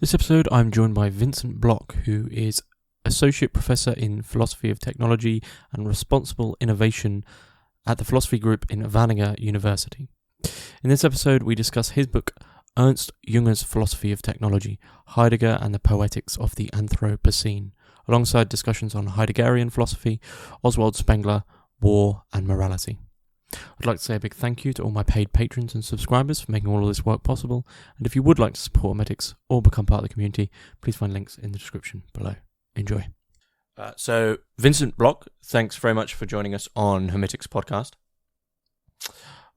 This episode, I'm joined by Vincent Blok, who is Associate Professor in Philosophy of Technology and Responsible Innovation at the Philosophy Group in Wageningen University. In this episode, we discuss his book, Ernst Jünger's Philosophy of Technology, Heidegger and the Poetics of the Anthropocene, alongside discussions on Heideggerian philosophy, Oswald Spengler, war and morality. I'd like to say a big thank you to all my paid patrons and subscribers for making all of this work possible, and if you would like to support Hermitix or become part of the community, please find links in the description below. Enjoy. So, Vincent Blok, thanks very much for joining us on Hermitix podcast.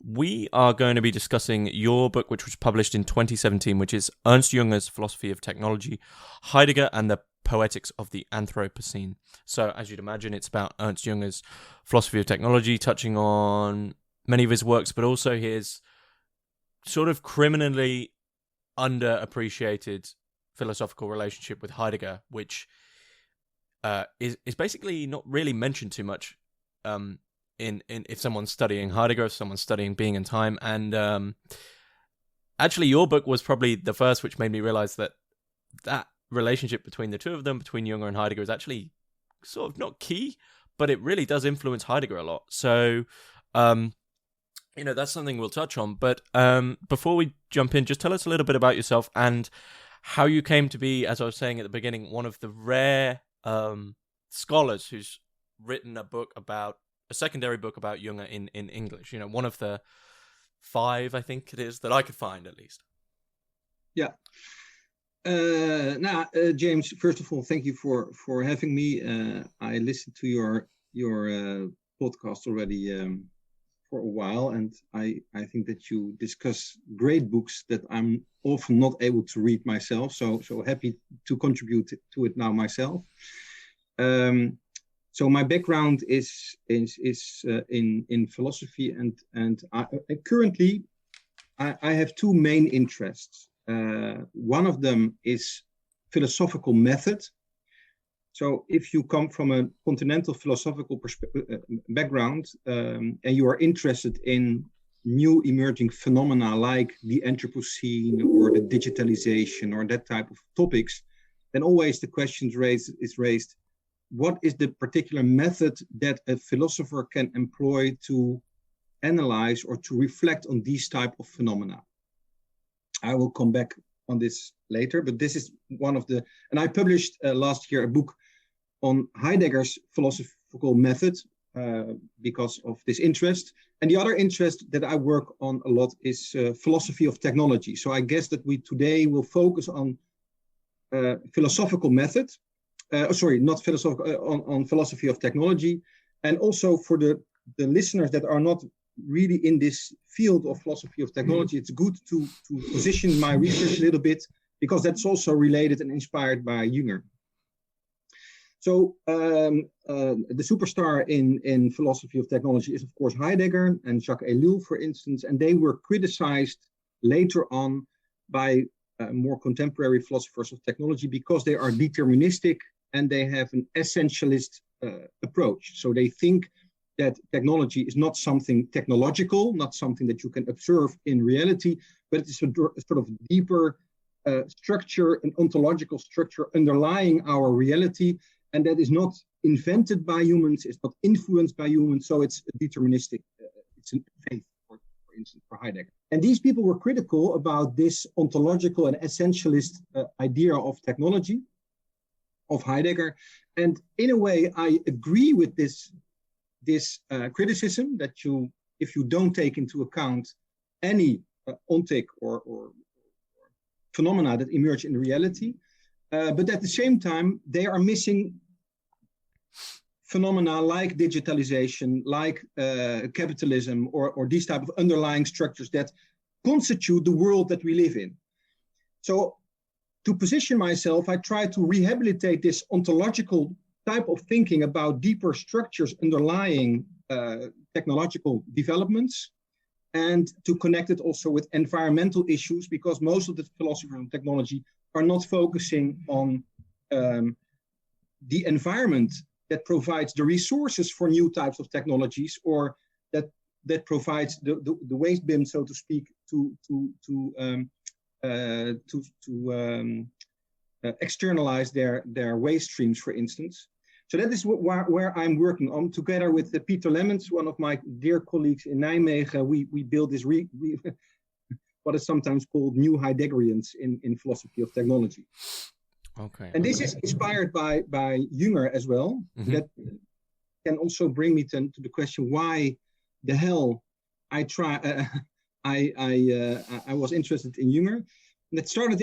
We are going to be discussing your book, which was published in 2017, which is Ernst Jünger's Philosophy of Technology, Heidegger and the Poetics of the Anthropocene. So, as you'd imagine, it's about Ernst Jünger's philosophy of technology, touching on many of his works, but also his sort of criminally underappreciated philosophical relationship with Heidegger, which is basically not really mentioned too much in if someone's studying Heidegger, if someone's studying Being and Time. And actually, your book was probably the first which made me realize that relationship between the two of them, between Jünger and Heidegger, is actually sort of not key, but it really does influence Heidegger a lot. So, that's something we'll touch on. But before we jump in, just tell us a little bit about yourself and how you came to be, as I was saying at the beginning, one of the rare scholars who's written a secondary book about Jünger in English. One of the 5, I think it is, that I could find at least. Yeah. James, first of all, thank you for having me. I listened to your podcast already for a while, and I think that you discuss great books that I'm often not able to read myself. So happy to contribute to it now myself. So my background is in philosophy, and currently I have 2 main interests. One of them is philosophical method. So if you come from a continental philosophical background and you are interested in new emerging phenomena like the Anthropocene or the digitalization or that type of topics, then always the question is raised, what is the particular method that a philosopher can employ to analyze or to reflect on these type of phenomena? I will come back on this later, but this is one of the, and I published last year a book on Heidegger's philosophical method because of this interest. And the other interest that I work on a lot is philosophy of technology. So I guess that we today will focus on philosophical method, not philosophical, on philosophy of technology. And also for the listeners that are not really in this field of philosophy of technology, it's good to position my research a little bit, because that's also related and inspired by Jünger. So the superstar in philosophy of technology is, of course, Heidegger and Jacques Ellul, for instance, and they were criticized later on by more contemporary philosophers of technology because they are deterministic and they have an essentialist approach. So they think that technology is not something technological, not something that you can observe in reality, but it's a sort of deeper structure, an ontological structure underlying our reality, and that is not invented by humans, it's not influenced by humans, so it's deterministic. It's a faith, for instance, for Heidegger. And these people were critical about this ontological and essentialist idea of technology, of Heidegger. And in a way, I agree with this criticism that if you don't take into account any ontic or phenomena that emerge in reality, but at the same time, they are missing phenomena like digitalization, like capitalism, or these type of underlying structures that constitute the world that we live in. So to position myself, I try to rehabilitate this ontological type of thinking about deeper structures underlying technological developments, and to connect it also with environmental issues, because most of the philosophers of technology are not focusing on the environment that provides the resources for new types of technologies, or that provides the waste bin, so to speak, to externalize their waste streams, for instance. So that is where I'm working on, together with Peter Lemmens, one of my dear colleagues in Nijmegen. We build this what is sometimes called new Heideggerians in philosophy of technology. Okay. And this is inspired by Jünger as well. Mm-hmm. That can also bring me to the question why the hell I was interested in Jünger. And that started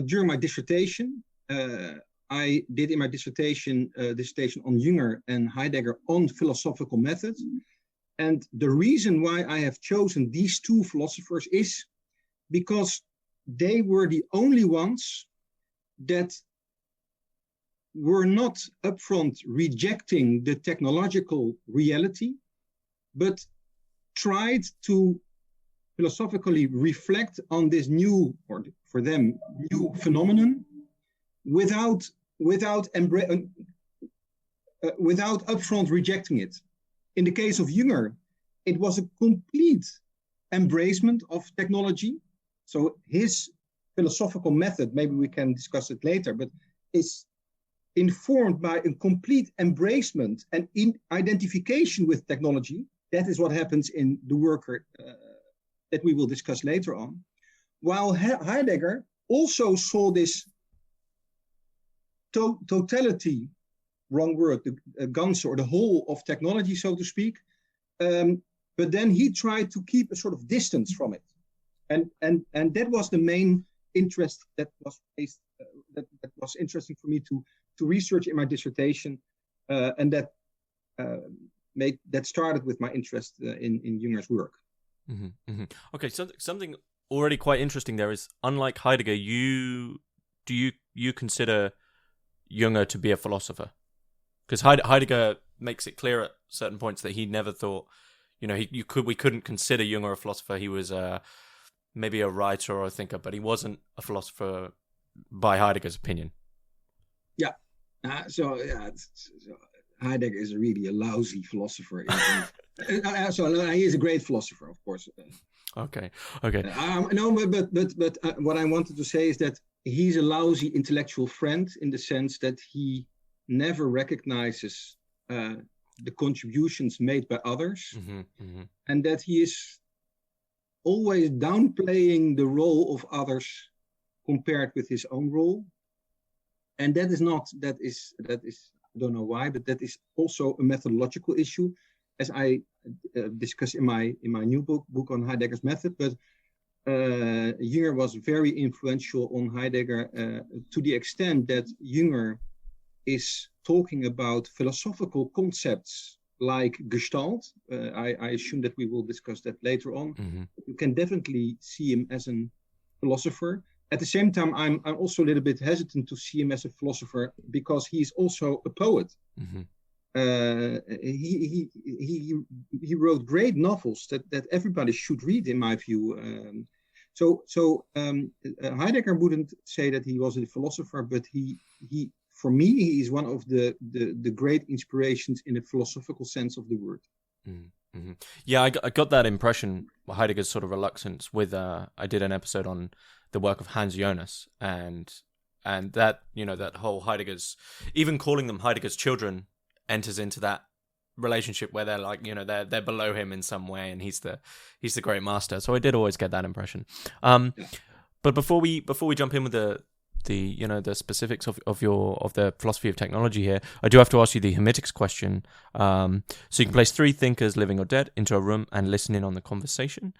during my dissertation. I did in my dissertation on Jünger and Heidegger on philosophical methods. And the reason why I have chosen these two philosophers is because they were the only ones that were not upfront rejecting the technological reality, but tried to philosophically reflect on this new, or for them, new phenomenon without upfront rejecting it. In the case of Jünger, it was a complete embracement of technology. So his philosophical method, maybe we can discuss it later, but is informed by a complete embracement and identification with technology. That is what happens in the work that we will discuss later on. While Heidegger also saw this totality, wrong word, the Ganze, or the whole of technology, so to speak. But then he tried to keep a sort of distance from it. And that was the main interest that was faced, that was interesting for me to research in my dissertation. And that started with my interest in Jünger's work. Mm-hmm, mm-hmm. Okay, so something already quite interesting there is, unlike Heidegger, you consider Jünger to be a philosopher? Because Heidegger makes it clear at certain points that he never thought, we couldn't consider Jünger a philosopher. He was maybe a writer or a thinker, but he wasn't a philosopher by Heidegger's opinion. Yeah. So Heidegger is really a lousy philosopher. So he is a great philosopher, of course. Okay. No, but what I wanted to say is that he's a lousy intellectual friend in the sense that he never recognizes the contributions made by others, and that he is always downplaying the role of others compared with his own role. And that is I don't know why, but that is also a methodological issue, as I discuss in my new book on Heidegger's method. But Jünger was very influential on Heidegger to the extent that Jünger is talking about philosophical concepts like Gestalt. I assume that we will discuss that later on. Mm-hmm. You can definitely see him as a philosopher. At the same time, I'm also a little bit hesitant to see him as a philosopher because he's also a poet. Mm-hmm. He wrote great novels that everybody should read, in my view. So Heidegger wouldn't say that he was a philosopher, but he for me, he is one of the great inspirations in a philosophical sense of the word. Mm-hmm. Yeah, I got that impression, Heidegger's sort of reluctance with, I did an episode on the work of Hans Jonas, and that, that whole Heidegger's, even calling them Heidegger's children, enters into that relationship where they're like, they're below him in some way, and he's the great master. So I did always get that impression. But before we jump in with the specifics of the philosophy of technology here, I do have to ask you the Hermitix question. So you can place 3 thinkers, living or dead, into a room and listen in on the conversation.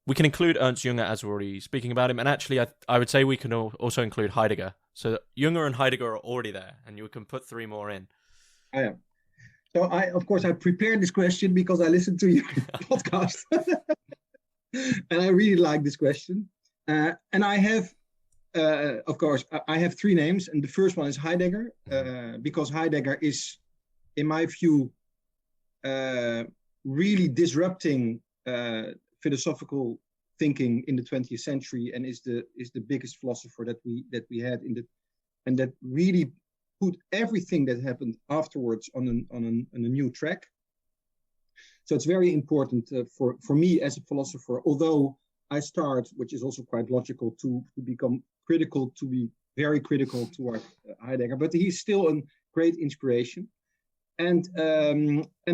We can include Ernst Jünger, as we're already speaking about him, and actually I would say we can also include Heidegger. So Jünger and Heidegger are already there, and you can put 3 more in. I am. So I prepared this question because I listened to your podcast, and I really like this question. And I have, of course, I have 3 names, and the first one is Heidegger, because Heidegger is, in my view, really disrupting philosophical thinking in the 20th century, and is the biggest philosopher that we had and that really put everything that happened afterwards on a new track. So it's very important for me as a philosopher, although I start, which is also quite logical, to become critical, to be very critical toward Heidegger, but he's still a great inspiration. And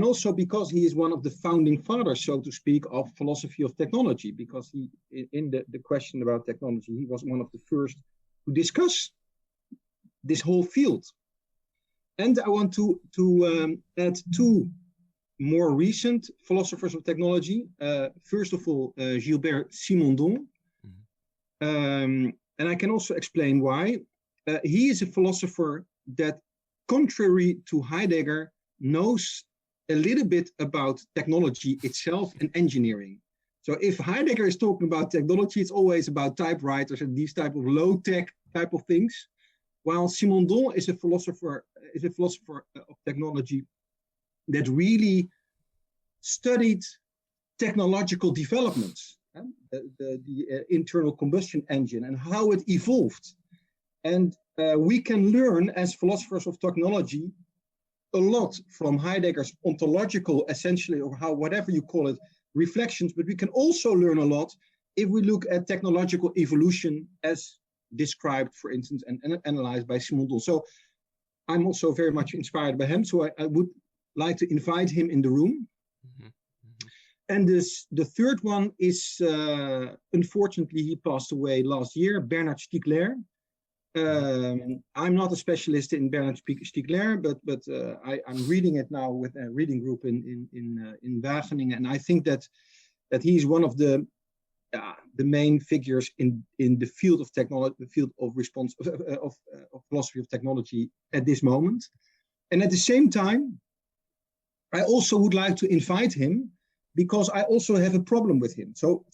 also because he is one of the founding fathers, so to speak, of philosophy of technology, because he, in the question about technology, he was one of the first to discuss this whole field. And I want to add two more recent philosophers of technology. First of all, Gilbert Simondon. And I can also explain why. He is a philosopher that, contrary to Heidegger, knows a little bit about technology itself and engineering. So if Heidegger is talking about technology, it's always about typewriters and these type of low-tech type of things, while Simondon is a philosopher of technology that really studied technological developments, the internal combustion engine and how it evolved. And we can learn as philosophers of technology a lot from Heidegger's ontological, essentially, or how, whatever you call it, reflections, but we can also learn a lot if we look at technological evolution as described, for instance, and analyzed by Simondon. So I'm also very much inspired by him. So I would like to invite him in the room. Mm-hmm. Mm-hmm. And the third one is, unfortunately, he passed away last year, Bernard Stiegler. I'm not a specialist in Bernard Stiegler, but I'm reading it now with a reading group in Wageningen, and I think that he's one of the main figures in the field of technology, the field of philosophy of technology at this moment. And at the same time, I also would like to invite him because I also have a problem with him. So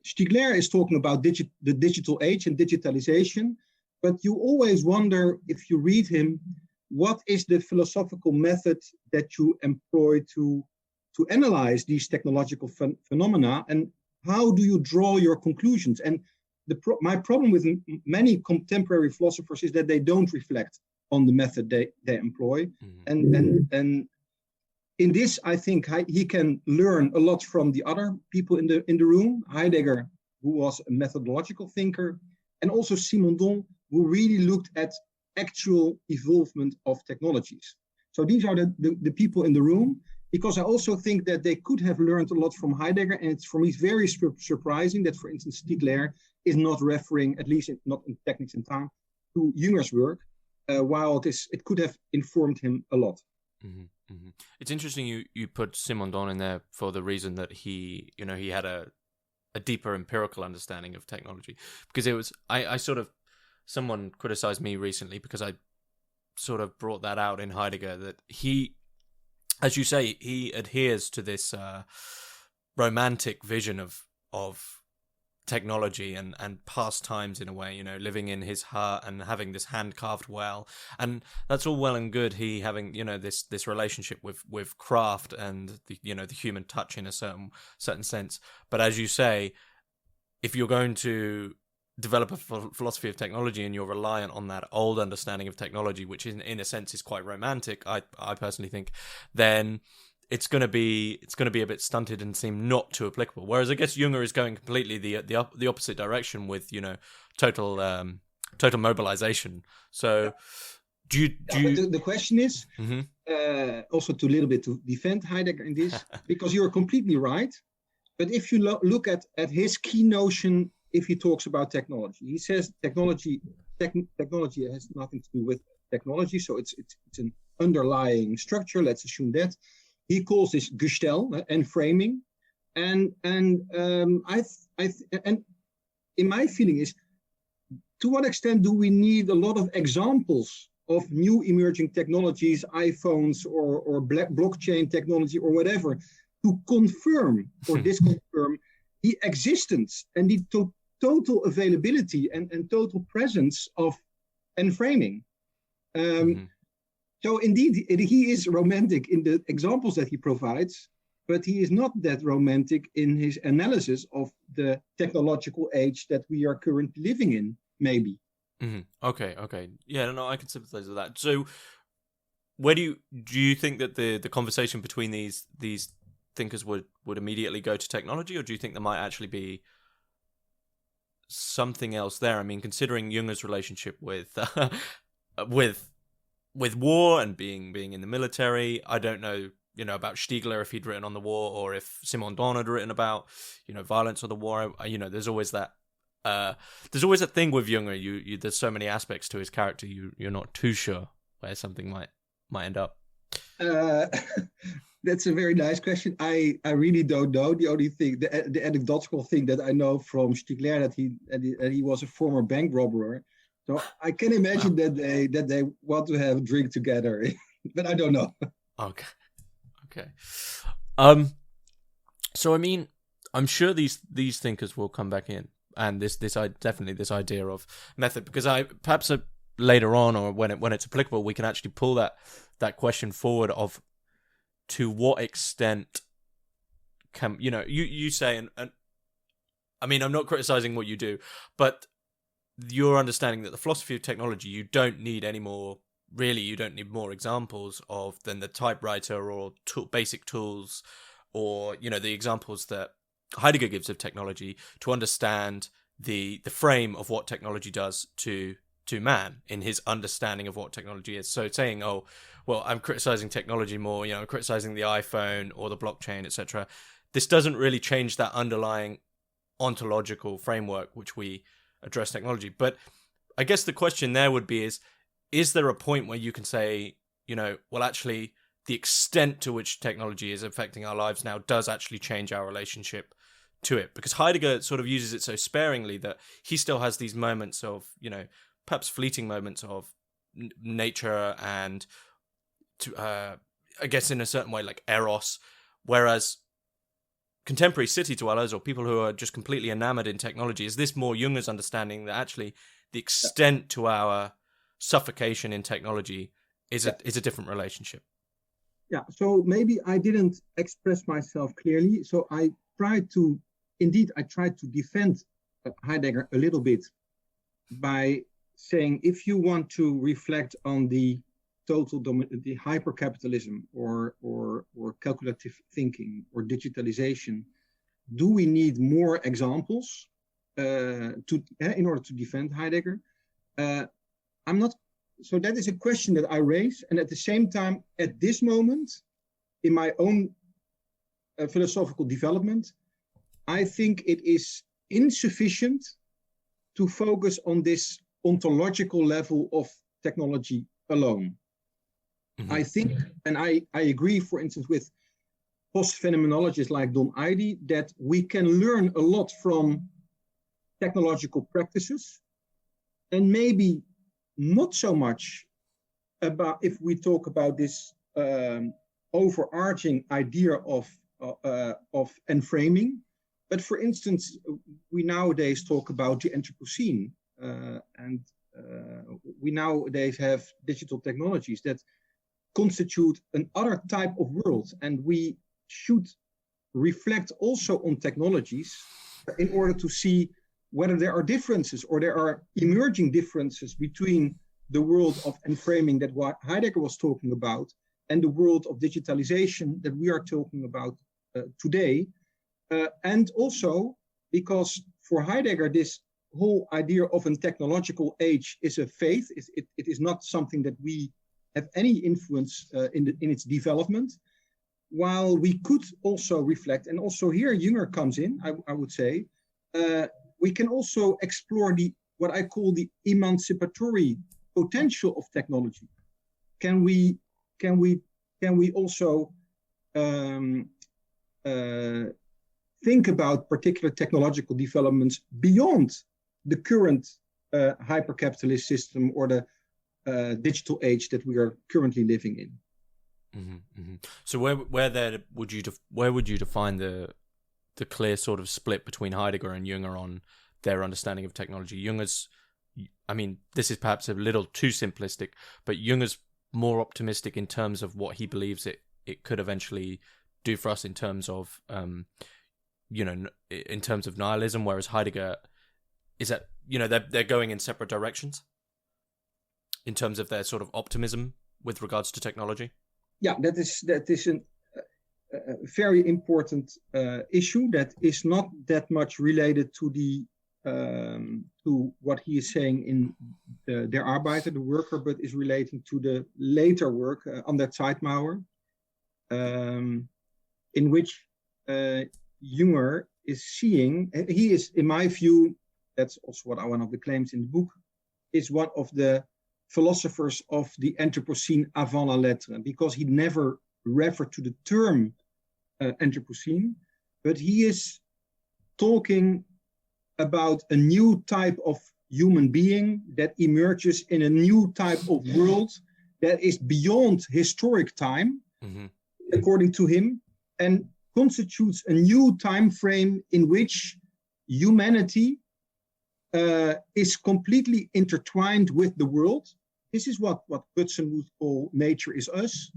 Stiegler is talking about the digital age and digitalization, but you always wonder, if you read him, what is the philosophical method that you employ to analyze these technological phenomena, and how do you draw your conclusions? And my problem with many contemporary philosophers is that they don't reflect on the method they employ. Mm-hmm. And in this, I think he can learn a lot from the other people in the room. Heidegger, who was a methodological thinker, and also Simondon, who really looked at actual evolvement of technologies. So these are the people in the room, because I also think that they could have learned a lot from Heidegger, and it's, for me, very surprising that, for instance, Stiegler is not referring, at least not in Technics and Time, to Jünger's work, while it could have informed him a lot. Mm-hmm. Mm-hmm. It's interesting you put Simondon in there for the reason that he had a deeper empirical understanding of technology, because it was I sort of, someone criticized me recently because I sort of brought that out in Heidegger, that he, as you say, he adheres to this romantic vision of technology and past times, in a way, living in his hut and having this hand-carved well, and that's all well and good, he having this relationship with craft and the human touch in a certain sense. But as you say, if you're going to develop a philosophy of technology and you're reliant on that old understanding of technology, which in a sense is quite romantic, I personally think, then it's going to be a bit stunted and seem not too applicable. Whereas I guess Jünger is going completely the opposite direction with total mobilization. So the question is, mm-hmm. Also to a little bit to defend Heidegger in this, because you're completely right. But if you look at his key notion, if he talks about technology, he says technology has nothing to do with technology, so it's an underlying structure. Let's assume that. He calls this Gestell and framing, and in my feeling is, to what extent do we need a lot of examples of new emerging technologies, iPhones or blockchain technology or whatever, to confirm or disconfirm the existence and the total availability and total presence of enframing? Mm-hmm. So indeed, he is romantic in the examples that he provides, but he is not that romantic in his analysis of the technological age that we are currently living in, maybe. Mm-hmm. Okay. Yeah, no, I can sympathize with that. So where do you think that the conversation between these thinkers would immediately go to technology, or do you think there might actually be something else there? I mean, considering Junger's relationship with with war and being in the military, I don't know, about Stiegler, if he'd written on the war, or if Simondon had written about, violence or the war. There's always that. There's always a thing with Jünger. There's so many aspects to his character. You're not too sure where something might end up. That's a very nice question. I really don't know. The only thing, the anecdotal thing that I know from Stiegler, that he was a former bank robber. So I can imagine that they want to have a drink together, but I don't know. Okay. So I mean, I'm sure these thinkers will come back in, and this idea of method, because perhaps later on, or when it's applicable, we can actually pull that question forward of to what extent can you say, and I mean, I'm not criticizing what you do, but your understanding that the philosophy of technology, you don't need more examples of than the typewriter or basic tools, or the examples that Heidegger gives of technology to understand the frame of what technology does to man in his understanding of what technology is. So saying, oh, well, I'm criticizing technology more, I'm criticizing the iPhone or the blockchain, etc. This doesn't really change that underlying ontological framework which we address technology. But I guess the question there would be is there a point where you can say, well, actually, the extent to which technology is affecting our lives now does actually change our relationship to it? Because Heidegger sort of uses it so sparingly that he still has these moments of, perhaps fleeting moments of nature and, I guess in a certain way, like eros, whereas contemporary city dwellers or people who are just completely enamored in technology, is this more Junger's understanding that actually the extent to our suffocation in technology is a different relationship? Yeah, so maybe I didn't express myself clearly. So I tried to defend Heidegger a little bit by saying, if you want to reflect on the the hypercapitalism or calculative thinking or digitalization, do we need more examples in order to defend Heidegger? I'm not. So that is a question that I raise, and at the same time, at this moment, in my own philosophical development, I think it is insufficient to focus on this ontological level of technology alone. Mm-hmm. I think, and I agree, for instance, with post-phenomenologists like Don Eide, that we can learn a lot from technological practices, and maybe not so much about, if we talk about this overarching idea of enframing. But for instance, we nowadays talk about the Anthropocene, and we nowadays have digital technologies that constitute another type of world, and we should reflect also on technologies in order to see whether there are differences or there are emerging differences between the world of enframing that Heidegger was talking about and the world of digitalization that we are talking about today. And also because for Heidegger, this whole idea of a technological age is a faith. It is not something that we have any influence in its development. While we could also reflect, and also here Jünger comes in, I would say, we can also explore what I call the emancipatory potential of technology. Can we also think about particular technological developments beyond the current hyper-capitalist system or the digital age that we are currently living in? Mm-hmm, mm-hmm. So where would you define the clear sort of split between Heidegger and Jünger on their understanding of technology? Jünger's, I mean, this is perhaps a little too simplistic, but Jünger's more optimistic in terms of what he believes it could eventually do for us in terms of, in terms of nihilism, whereas Heidegger is that, they're going in separate directions in terms of their sort of optimism with regards to technology. Yeah, that is very important issue that is not that much related to the to what he is saying in Der Arbeiter, the worker, but is relating to the later work on that Zeitmauer, in which Jünger is seeing, he is, in my view, that's also what one of the claims in the book, is one of the philosophers of the Anthropocene avant la lettre, because he never referred to the term Anthropocene, but he is talking about a new type of human being that emerges in a new type of world that is beyond historic time, according to him, and constitutes a new time frame in which humanity is completely intertwined with the world. This is what Hudson would call nature is us,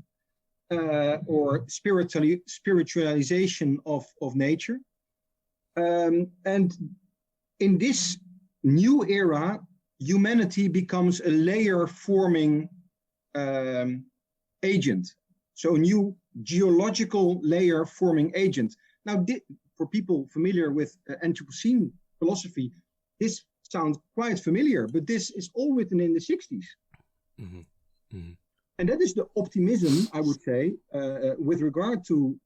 or spiritualization of nature. And in this new era, humanity becomes a layer forming agent. So a new geological layer forming agent. Now, for people familiar with Anthropocene philosophy, this sounds quite familiar, but this is all written in the 60s. And that is the optimism, I would say, with regard to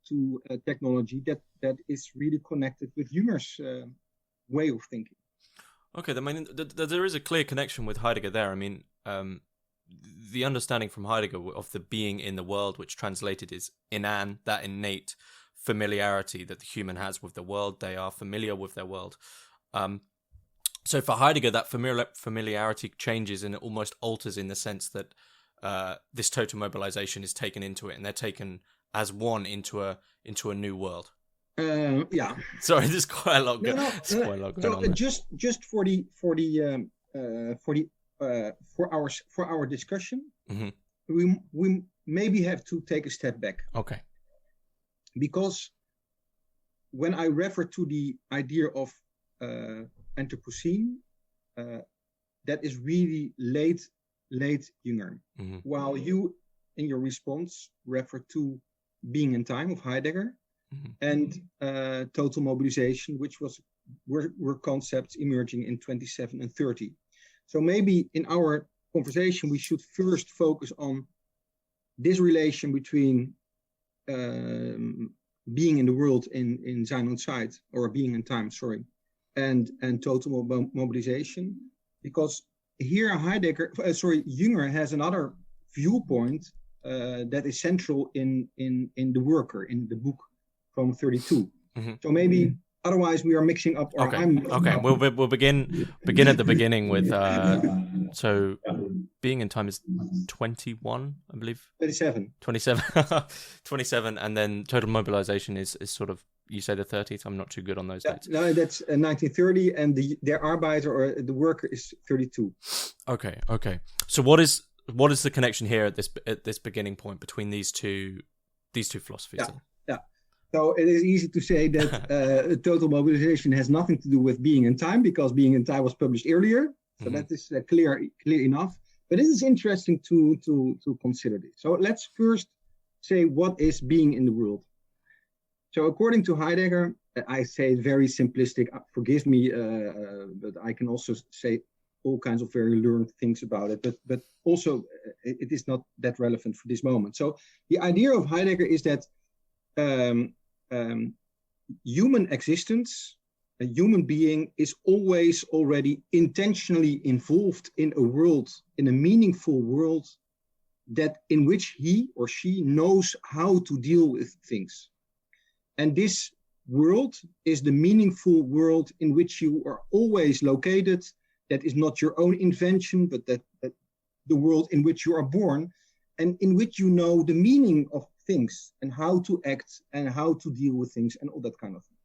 technology that is really connected with Jünger's way of thinking. Okay, I mean, there is a clear connection with Heidegger there. I mean, the understanding from Heidegger of the being in the world, which translated is inan, that innate familiarity that the human has with the world. They are familiar with their world. So for Heidegger, that familiarity changes and it almost alters in the sense that this total mobilization is taken into it, and they're taken as one into a new world. Yeah. Sorry, there's quite a lot. Quite a lot going on there. Just for our discussion, we maybe have to take a step back. Okay. Because when I refer to the idea of Anthropocene, that is really late Jünger. While you, in your response, refer to Being in Time of Heidegger and Total Mobilization, which were concepts emerging in 27 and 30. So maybe in our conversation, we should first focus on this relation between being in the world in Sein und Zeit, or being in time, sorry, and total mobilization, because here Jünger has another viewpoint that is central in the worker, in the book from 32. So maybe otherwise we are mixing up. Or okay. We'll begin at the beginning with so being in time is 21, I believe. 27, and then total mobilization is sort of, you say the 30th. I'm not too good on those dates. No, that's 1930, and Der Arbeiter, or the worker, is 32. Okay. So what is the connection here at this beginning point between these two philosophies? Yeah. So it is easy to say that total mobilization has nothing to do with Being in Time, because Being in Time was published earlier. So that is clear enough. But it is interesting to consider this. So let's first say, what is being in the world? So according to Heidegger, I say very simplistic, forgive me, but I can also say all kinds of very learned things about it, but also it is not that relevant for this moment. So the idea of Heidegger is that human existence, a human being, is always already intentionally involved in a world, in a meaningful world, that in which he or she knows how to deal with things. And this world is the meaningful world in which you are always located. That is not your own invention, but that the world in which you are born, and in which you know the meaning of things and how to act and how to deal with things and all that kind of thing.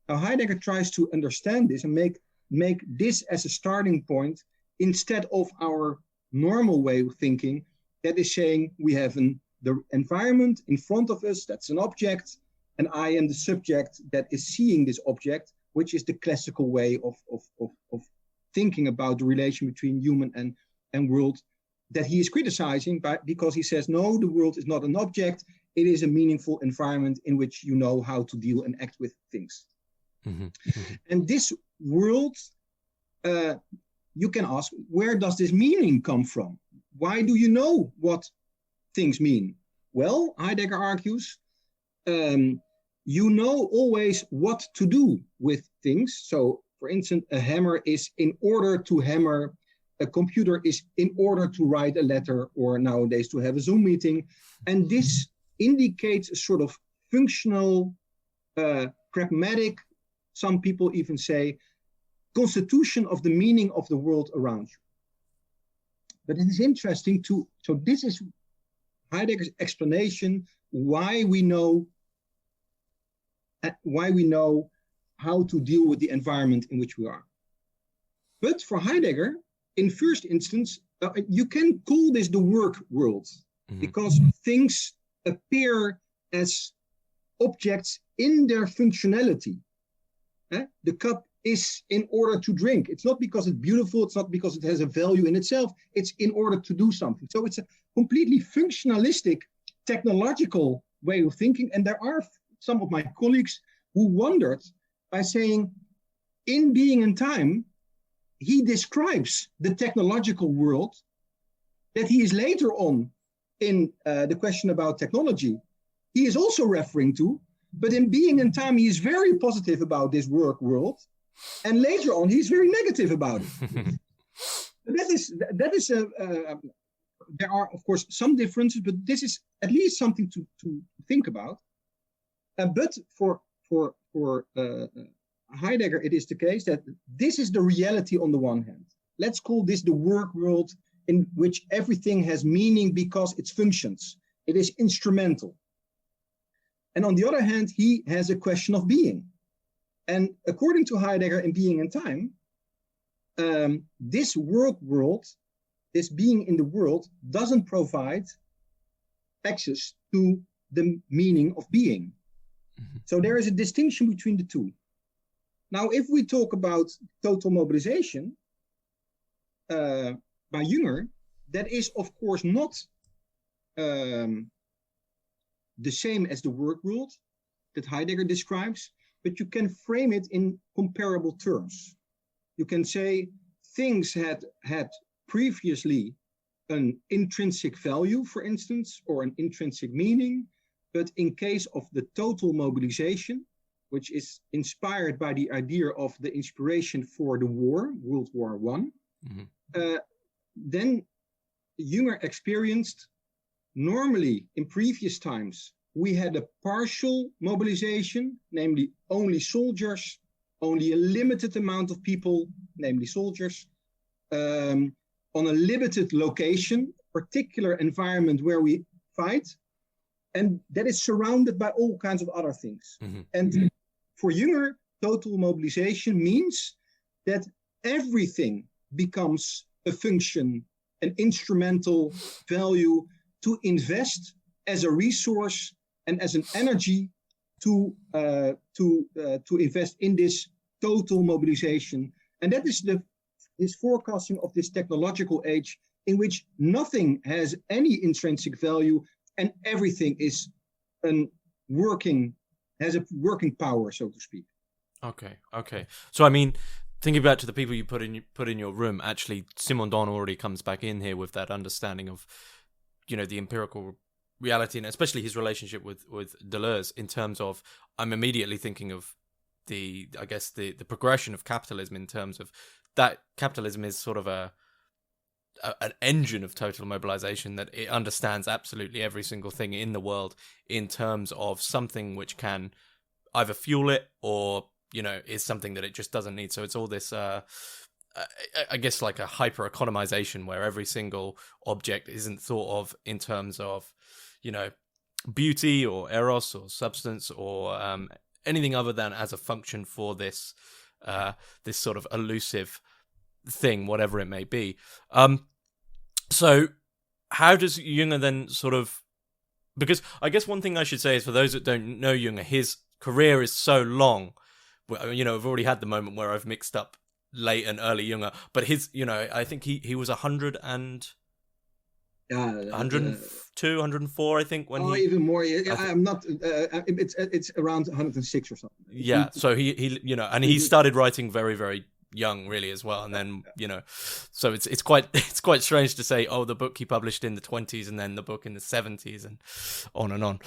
Now Heidegger tries to understand this and make this as a starting point, instead of our normal way of thinking, that is saying we have the environment in front of us, that's an object, and I am the subject that is seeing this object, which is the classical way of thinking about the relation between human and world, that he is criticizing because he says, no, the world is not an object, it is a meaningful environment in which you know how to deal and act with things. Mm-hmm. And this world, you can ask, where does this meaning come from? Why do you know what things mean? Well, Heidegger argues, you know always what to do with things. So, for instance, a hammer is in order to hammer, a computer is in order to write a letter, or nowadays to have a Zoom meeting. And this indicates a sort of functional, pragmatic, some people even say, constitution of the meaning of the world around you. But it is interesting so this is Heidegger's explanation why we know how to deal with the environment in which we are. But for Heidegger, in first instance, you can call this the work world, because things appear as objects in their functionality. The cup is in order to drink. It's not because it's beautiful. It's not because it has a value in itself. It's in order to do something. So it's a completely functionalistic, technological way of thinking. And there are some of my colleagues who wondered by saying, in Being and Time, he describes the technological world that he is later on in the question about technology. He is also referring to, but in Being and Time, he is very positive about this work world. And later on, he's very negative about it. There are, of course, some differences, but this is at least something to think about. But for Heidegger, it is the case that this is the reality on the one hand. Let's call this the work world, in which everything has meaning because it functions. It is instrumental. And on the other hand, he has a question of being. And according to Heidegger in Being and Time, this work world, this being in the world, doesn't provide access to the meaning of being. So there is a distinction between the two. Now, if we talk about total mobilization by Jünger, that is, of course, not the same as the work world that Heidegger describes, but you can frame it in comparable terms. You can say things had previously an intrinsic value, for instance, or an intrinsic meaning, but in case of the total mobilization, which is inspired by the idea of the inspiration for the war, World War I, then Jünger experienced, normally in previous times, we had a partial mobilization, namely only soldiers, only a limited amount of people, namely soldiers, on a limited location, particular environment where we fight, and that is surrounded by all kinds of other things. And for Jünger, total mobilization means that everything becomes a function, an instrumental value to invest as a resource and as an energy to invest in this total mobilization. And that is his forecasting of this technological age in which nothing has any intrinsic value and everything is has a working power, so to speak. Okay. So I mean, thinking back to the people you put in your room, actually, Simondon already comes back in here with that understanding of, the empirical reality, and especially his relationship with Deleuze, in terms of, I'm immediately thinking of the progression of capitalism, in terms of that capitalism is sort of an engine of total mobilization, that it understands absolutely every single thing in the world in terms of something which can either fuel it or, is something that it just doesn't need. So it's all this, I guess, like a hypereconomization, where every single object isn't thought of in terms of, beauty or eros or substance or anything other than as a function for this sort of elusive thing, whatever it may be. So how does Jünger then sort of, because I guess one thing I should say is, for those that don't know Jünger, his career is so long. I've already had the moment where I've mixed up late and early Jünger, but his, I think he was 100 and 102, 104, I think, when even more. I'm not. It's around 106 or something. Yeah. So he and he started writing very, very young, really, as well. And then so it's quite strange to say, oh, the book he published in the 20s and then the book in the 70s and on and on.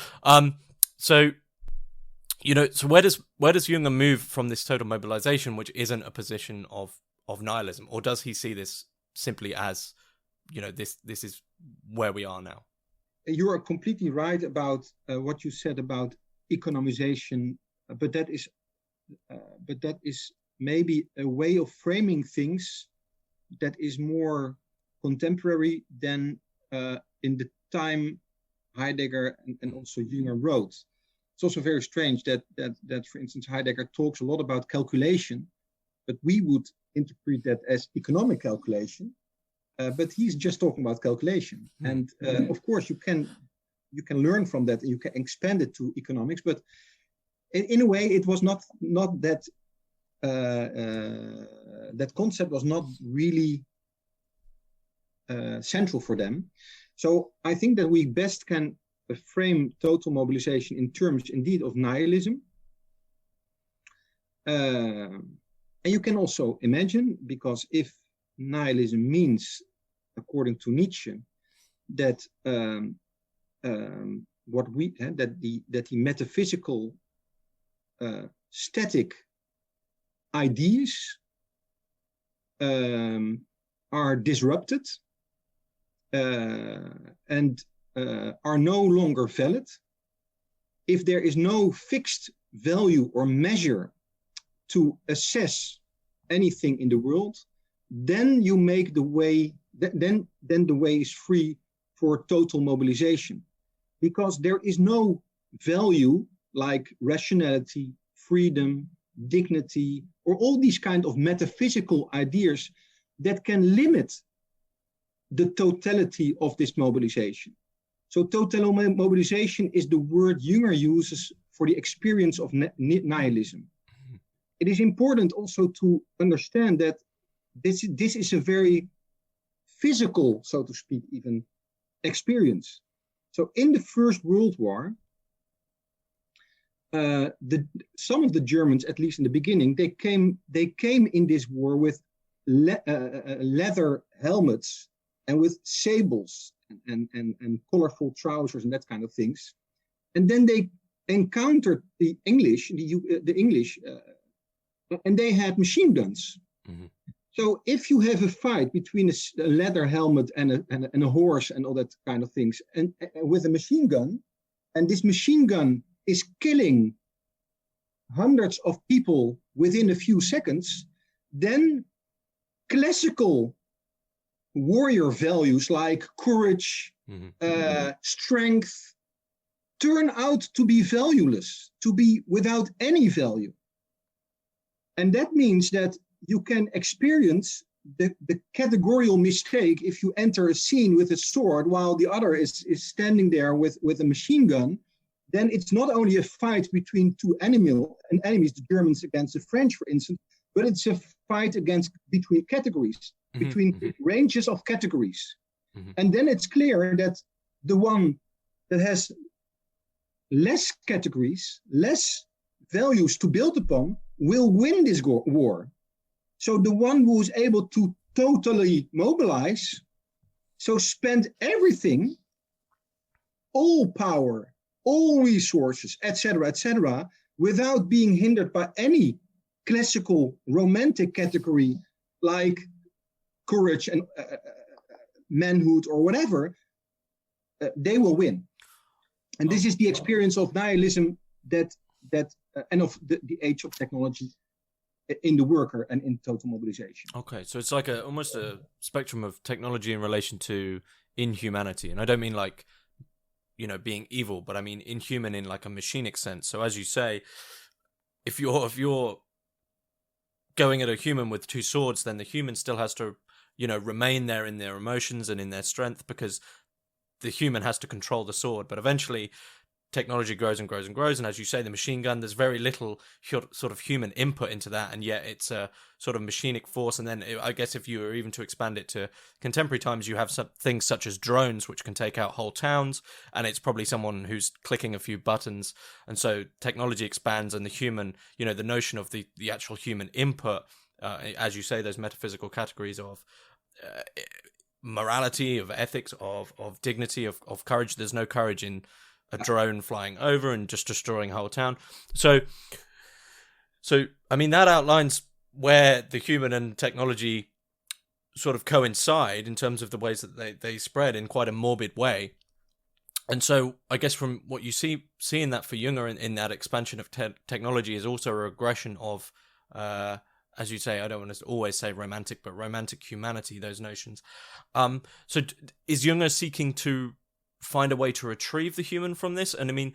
So where does Jünger move from this total mobilization, which isn't a position of nihilism, or does he see this simply as this is where we are now? You are completely right about what you said about economization, but that is maybe a way of framing things that is more contemporary than in the time Heidegger and also Jünger wrote. It's also very strange that for instance, Heidegger talks a lot about calculation, but we would interpret that as economic calculation. But he's just talking about calculation, and of course you can learn from that and you can expand it to economics. But in a way, it was not that that concept was not really central for them. So I think that we best can frame total mobilization in terms indeed of nihilism. And you can also imagine, because if nihilism means, according to Nietzsche, that the metaphysical static ideas are disrupted and are no longer valid. If there is no fixed value or measure to assess anything in the world, then you make the way, then the way is free for total mobilization, because there is no value like rationality, freedom, dignity, or all these kind of metaphysical ideas that can limit the totality of this mobilization. So total mobilization is the word Jünger uses for the experience of nihilism. It is important also to understand that this is a very physical, so to speak, even experience. So in the First World War, some of the Germans, at least in the beginning, they came in this war with leather helmets and with sables and colorful trousers and that kind of things. And then they encountered the English, and they had machine guns. Mm-hmm. So if you have a fight between a leather helmet and a horse and all that kind of things, and with a machine gun, and this machine gun is killing hundreds of people within a few seconds, then classical warrior values like courage, strength, turn out to be valueless, to be without any value. And that means that you can experience the categorical mistake if you enter a scene with a sword while the other is standing there with a machine gun. Then it's not only a fight between two enemies, the Germans against the French, for instance, but it's a fight between categories, between ranges of categories. And then it's clear that the one that has less categories, less values to build upon, will win this war. So the one who is able to totally mobilize, so spend everything, all power, all resources, etc., without being hindered by any classical romantic category like courage and manhood or whatever, they will win. And this is the experience of nihilism that and of the age of technology in the worker and in total mobilization. Okay, so it's like almost a spectrum of technology in relation to inhumanity, and I don't mean like being evil, but I mean inhuman in like a machinic sense. So as you say, if you're going at a human with two swords, then the human still has to remain there in their emotions and in their strength, because the human has to control the sword. But eventually technology grows and grows and grows, and as you say, the machine gun, there's very little sort of human input into that, and yet it's a sort of machinic force. And then I guess if you were even to expand it to contemporary times, you have some things such as drones, which can take out whole towns, and it's probably someone who's clicking a few buttons. And so technology expands, and the human, the notion of the actual human input, as you say, those metaphysical categories of morality, of ethics, of dignity, of courage. There's no courage in a drone flying over and just destroying a whole town. So I mean, that outlines where the human and technology sort of coincide in terms of the ways that they spread in quite a morbid way. And so I guess from what you see in that for Jünger in that expansion of technology is also a regression of, as you say, I don't want to always say romantic, but romantic humanity, those notions. So is Jünger seeking to find a way to retrieve the human from this? And I mean,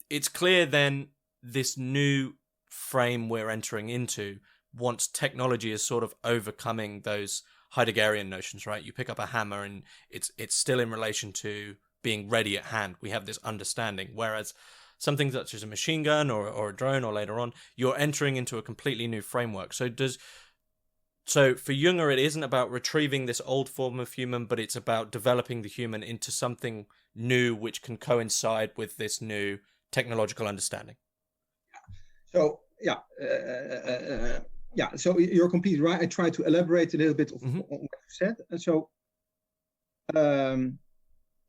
it's clear then this new frame we're entering into, once technology is sort of overcoming those Heideggerian notions, right? You pick up a hammer and it's still in relation to being ready at hand. We have this understanding, whereas something such as a machine gun or a drone, or later on, you're entering into a completely new framework. So for Jünger, it isn't about retrieving this old form of human, but it's about developing the human into something new, which can coincide with this new technological understanding. So so you're completely right. I try to elaborate a little bit on what you said. And so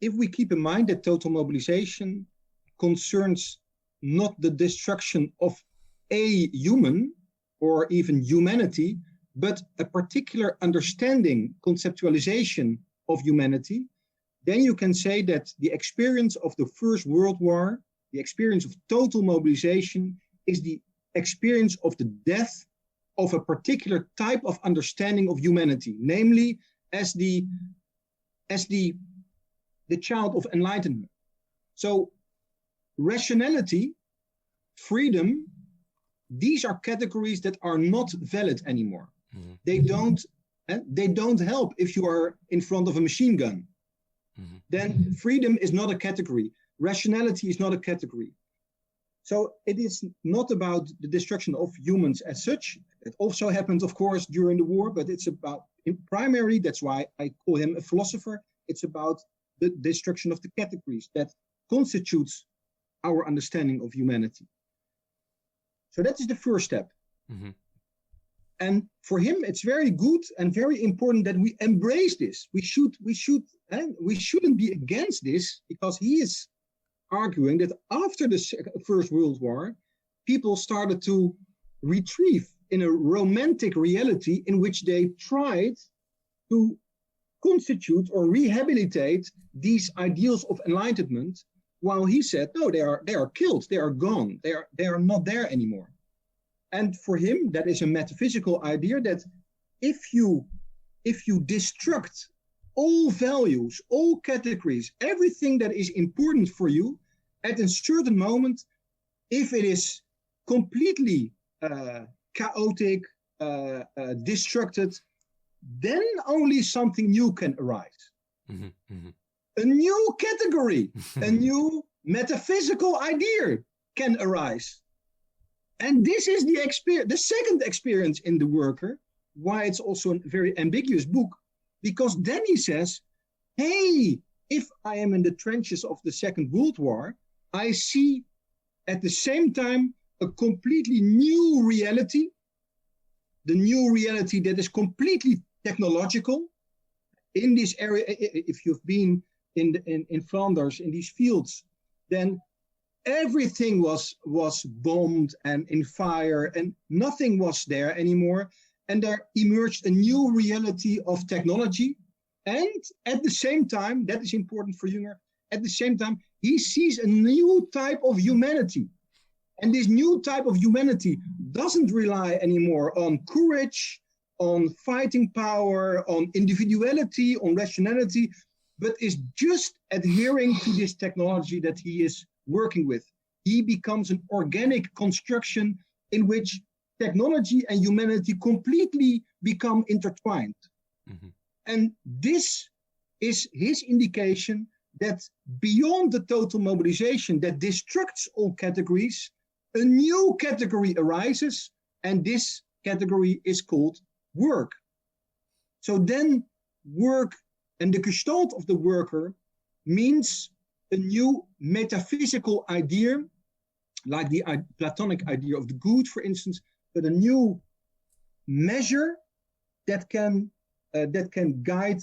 if we keep in mind that total mobilization concerns not the destruction of a human or even humanity, but a particular understanding, conceptualization of humanity, then you can say that the experience of the First World War, the experience of total mobilization, is the experience of the death of a particular type of understanding of humanity, namely as the child of enlightenment. So rationality, freedom, these are categories that are not valid anymore. Mm-hmm. They don't help if you are in front of a machine gun. Mm-hmm. Then freedom is not a category. Rationality is not a category. So it is not about the destruction of humans as such. It also happened, of course, during the war, but it's about, primarily, that's why I call him a philosopher, it's about the destruction of the categories that constitutes our understanding of humanity. So that is the first step. Mm-hmm. And for him, it's very good and very important that we embrace this. We shouldn't be against this, because he is arguing that after the First World War, people started to retrieve in a romantic reality in which they tried to constitute or rehabilitate these ideals of enlightenment, while he said, no, they are killed, they are gone, they are not there anymore. And for him, that is a metaphysical idea that if you destruct all values, all categories, everything that is important for you, at a certain moment, if it is completely chaotic, destructed, then only something new can arise. Mm-hmm, mm-hmm. A new category, a new metaphysical idea can arise. And this is the second experience in The Worker, why it's also a very ambiguous book, because then he says, hey, if I am in the trenches of the Second World War, I see at the same time a completely new reality, the new reality that is completely technological. In this area, if you've been in Flanders, in these fields, then everything was bombed and in fire, and nothing was there anymore. And there emerged a new reality of technology. And at the same time, that is important for Jünger, at the same time, he sees a new type of humanity. And this new type of humanity doesn't rely anymore on courage, on fighting power, on individuality, on rationality, but is just adhering to this technology that he is working with. He becomes an organic construction in which technology and humanity completely become intertwined. Mm-hmm. And this is his indication that beyond the total mobilization that destructs all categories, a new category arises, and this category is called work. So then work and the gestalt of the worker means a new metaphysical idea, like the Platonic idea of the good, for instance, but a new measure that can guide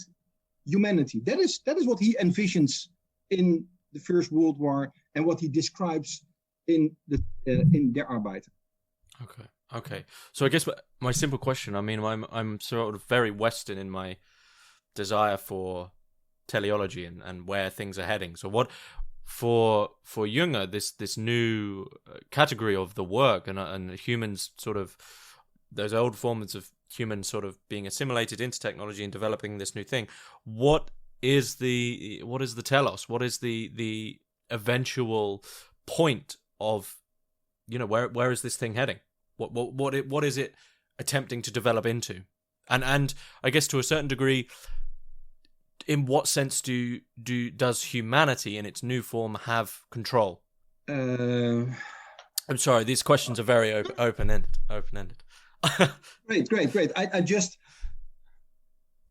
humanity. That is what he envisions in the First World War and what he describes in Der Arbeiter. Okay. So I guess my simple question, I mean, I'm sort of very Western in my desire for teleology and where things are heading. So what for Jünger, this new category of the work and humans sort of those old forms of humans sort of being assimilated into technology and developing this new thing. What is the telos? What is the eventual point of, where is this thing heading? What is it attempting to develop into? And I guess to a certain degree, in what sense does humanity in its new form have control? I'm sorry, these questions are very open-ended. Great. I just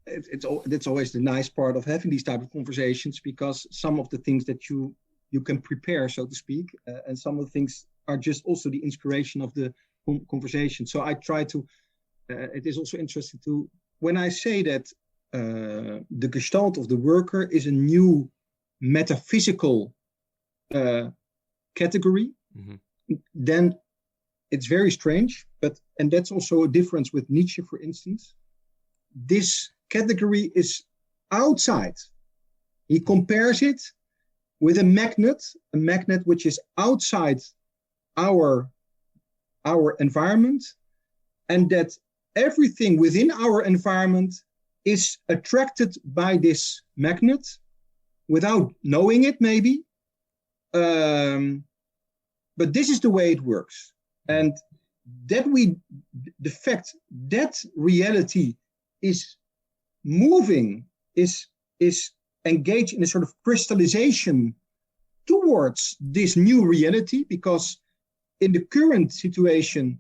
it's always the nice part of having these type of conversations, because some of the things that you can prepare, so to speak, and some of the things are just also the inspiration of the conversation. So I try to. It is also interesting to when I say that the gestalt of the worker is a new metaphysical category. Mm-hmm. Then it's very strange, and that's also a difference with Nietzsche, for instance. This category is outside. He compares it with a magnet which is outside our environment, and that everything within our environment is attracted by this magnet without knowing it, maybe. But this is the way it works. And the fact that reality is moving, is engaged in a sort of crystallization towards this new reality, because in the current situation,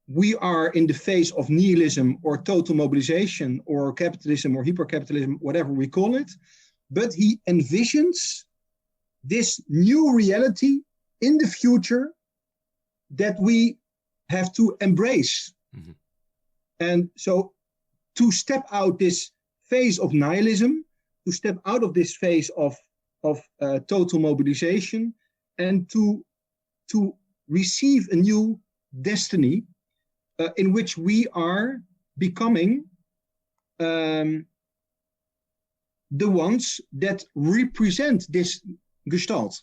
we are in the phase of nihilism or total mobilization or capitalism or hypercapitalism, whatever we call it. But he envisions this new reality in the future that we have to embrace. Mm-hmm. And so to step out this phase of nihilism, to step out of this phase of total mobilization, and to receive a new destiny in which we are becoming the ones that represent this gestalt.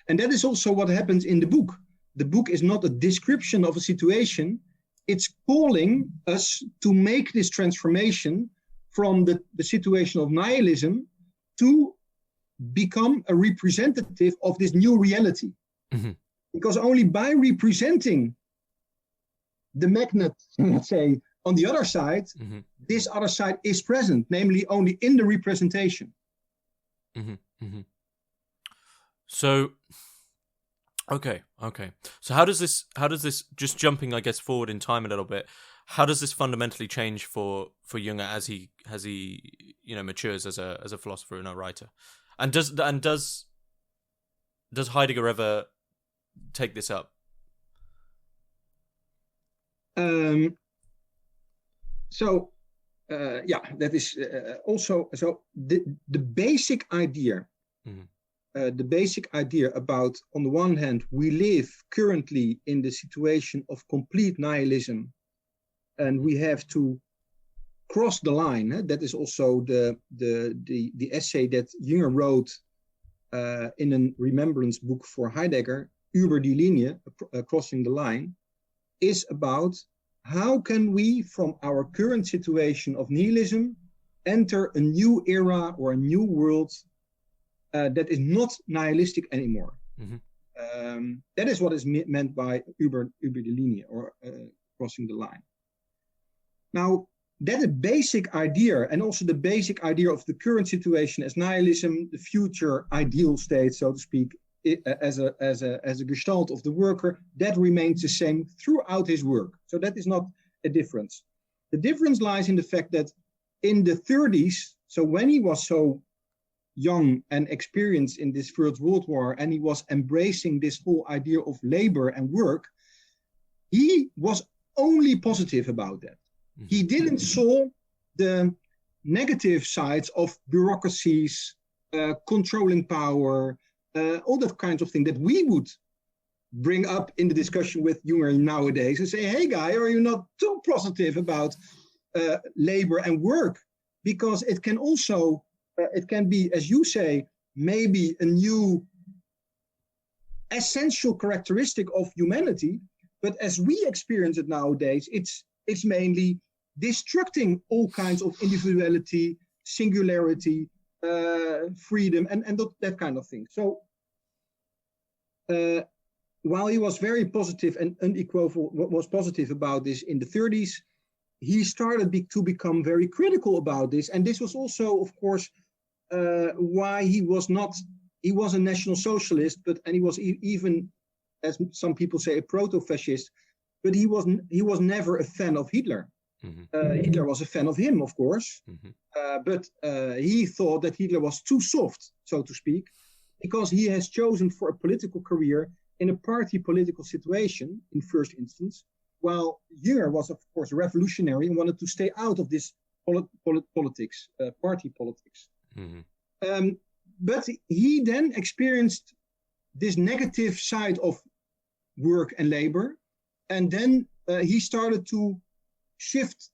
And that is also what happens in the book. The book is not a description of a situation. It's calling us to make this transformation from the situation of nihilism to become a representative of this new reality. Mm-hmm. Because only by representing the magnet, let's say, on the other side, mm-hmm. this other side is present, namely only in the representation. Mm-hmm. Mm-hmm. So, okay. So how does this, just jumping, I guess, forward in time a little bit, how does this fundamentally change for Jünger as he matures as a philosopher and a writer? And does Heidegger ever take this up? That is also so the basic idea. Mm-hmm. The basic idea about, on the one hand, we live currently in the situation of complete nihilism, and we have to cross the line. That is also the essay that Jünger wrote in a remembrance book for Heidegger, Über die Linie, crossing the line, is about how can we, from our current situation of nihilism, enter a new era or a new world that is not nihilistic anymore. Mm-hmm. That is what is meant by über die Linie, or crossing the line. Now, that a basic idea, and also the basic idea of the current situation as nihilism, the future ideal state, so to speak, as a gestalt of the worker, that remains the same throughout his work. So that is not a difference. The difference lies in the fact that in the 30s, so when he was so young and experienced in this First World War, and he was embracing this whole idea of labor and work, he was only positive about that. He didn't saw the negative sides of bureaucracies, controlling power, all that kinds of thing that we would bring up in the discussion with Jünger nowadays and say, hey guy, are you not too positive about labor and work? Because it can also, it can be, as you say, maybe a new essential characteristic of humanity, but as we experience it nowadays, it's mainly destructing all kinds of individuality, singularity, freedom, and that kind of thing. So while he was very positive and unequivocal, was positive about this in the 30s, he started to become very critical about this. And this was also, of course, why he was a National Socialist, and he was even, as some people say, a proto-fascist, but he was never a fan of Hitler. Mm-hmm. Hitler was a fan of him, of course, mm-hmm. But he thought that Hitler was too soft, so to speak, because he has chosen for a political career in a party political situation in first instance, while Jünger was, of course, revolutionary and wanted to stay out of this politics, party politics. Mm-hmm. But he then experienced this negative side of work and labor, and then he started to shift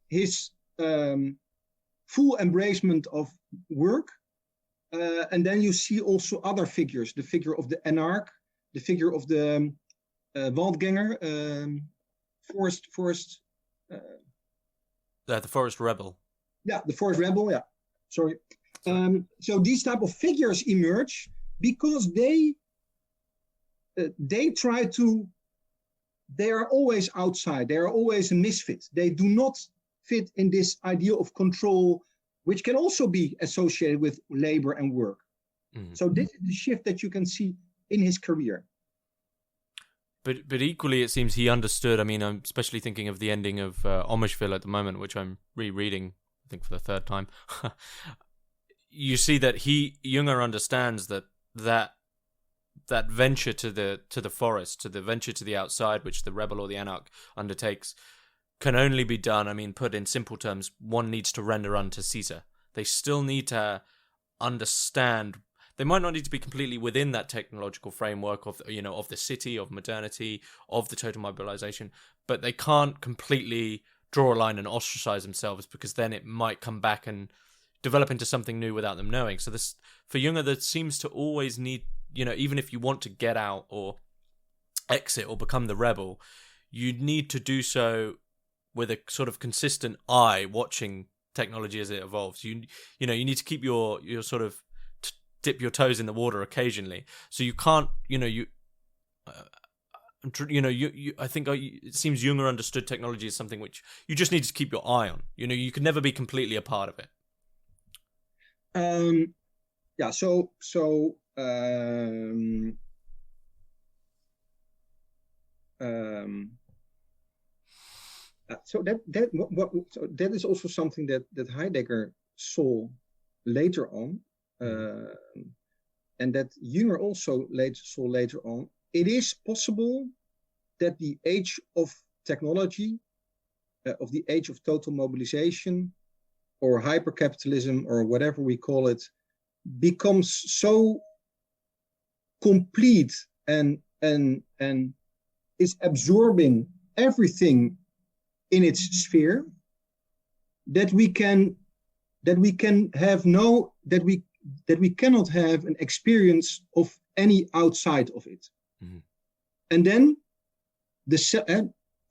his full embracement of work. And then you see also other figures, the figure of the anarch, the figure of the Wageninger, the forest rebel. Yeah, the forest rebel, yeah. Sorry. So these type of figures emerge because they try to, they are always outside. They are always a misfit. They do not fit in this idea of control, which can also be associated with labor and work. Mm-hmm. So this is the shift that you can see in his career. But equally, it seems he understood. I mean, I'm especially thinking of the ending of Omishville at the moment, which I'm rereading, I think, for the third time. You see that Jünger understands that venture to the forest, to the venture to the outside, which the rebel or the anarch undertakes, can only be done. I mean, put in simple terms, one needs to render unto Caesar. They still need to understand. They might not need to be completely within that technological framework of the city, of modernity, of the total mobilization, but they can't completely draw a line and ostracize themselves, because then it might come back and develop into something new without them knowing. So this, for Jünger, there seems to always need, even if you want to get out or exit or become the rebel, you need to do so with a sort of consistent eye watching technology as it evolves. You need to keep your sort of dip your toes in the water occasionally. So you can't, I think it seems Jünger understood technology as something which you just need to keep your eye on. You can never be completely a part of it. Yeah. So that is also something that Heidegger saw later on, and that Jünger also saw later on. It is possible that the age of technology, of the age of total mobilization, or hypercapitalism, or whatever we call it, becomes so complete and is absorbing everything in its sphere that we cannot have an experience of any outside of it. Mm-hmm. And then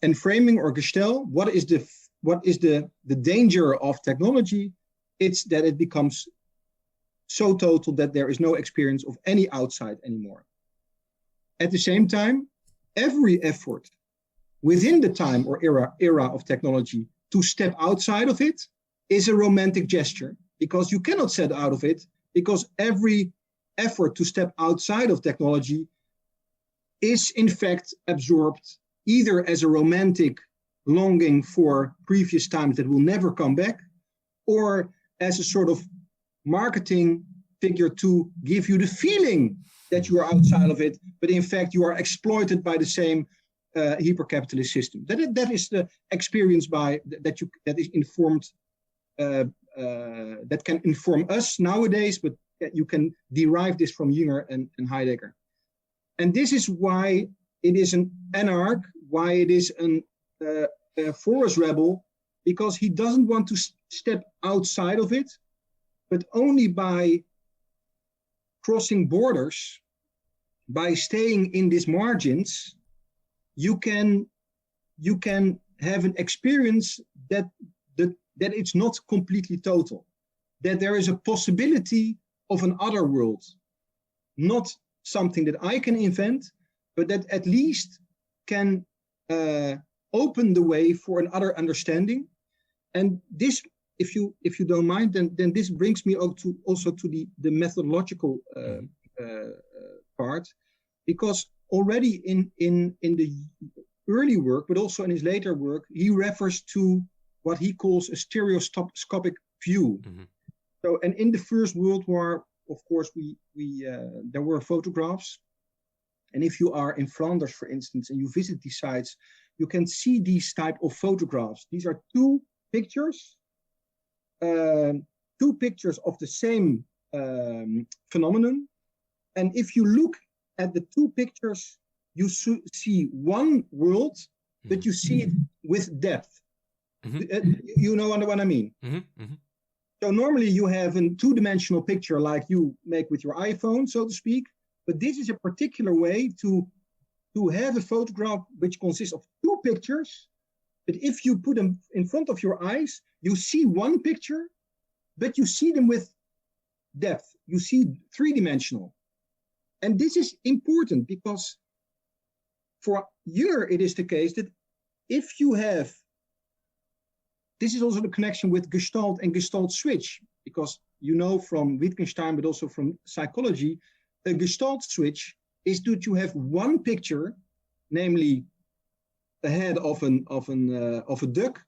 and framing or gestell, what is the danger of technology? It's that it becomes so total that there is no experience of any outside anymore. At the same time, every effort within the time or era of technology to step outside of it is a romantic gesture, because you cannot step out of it, because every effort to step outside of technology is in fact absorbed either as a romantic longing for previous times that will never come back, or as a sort of marketing figure to give you the feeling that you are outside of it, but in fact you are exploited by the same hyper-capitalist system. That is the experience that is informed, that can inform us nowadays, but you can derive this from Jünger and Heidegger. And this is why it is an anarch, why it is a forest rebel, because he doesn't want to step outside of it, but only by crossing borders, by staying in these margins, you can have an experience that it's not completely total, that there is a possibility of an other world, not something that I can invent, but that at least can open the way for another understanding. And this, if you don't mind, then this brings me also to the methodological part, because already in the early work, but also in his later work, he refers to what he calls a stereoscopic view. Mm-hmm. So, and in the First World War, of course, there were photographs. And if you are in Flanders, for instance, and you visit these sites, you can see these type of photographs. These are two pictures of the same phenomenon. And if you look at the two pictures, you see one world, but you see it with depth. Mm-hmm. You know what I mean? Mm-hmm. Mm-hmm. So normally you have a two-dimensional picture like you make with your iPhone, so to speak. But this is a particular way to have a photograph which consists of two pictures. But if you put them in front of your eyes, you see one picture, but you see them with depth. You see three-dimensional. And this is important because for Jünger, it is the case that if you have, this is also the connection with Gestalt and Gestalt switch, because you know from Wittgenstein, but also from psychology, a Gestalt switch is that you have one picture, namely the head of a duck,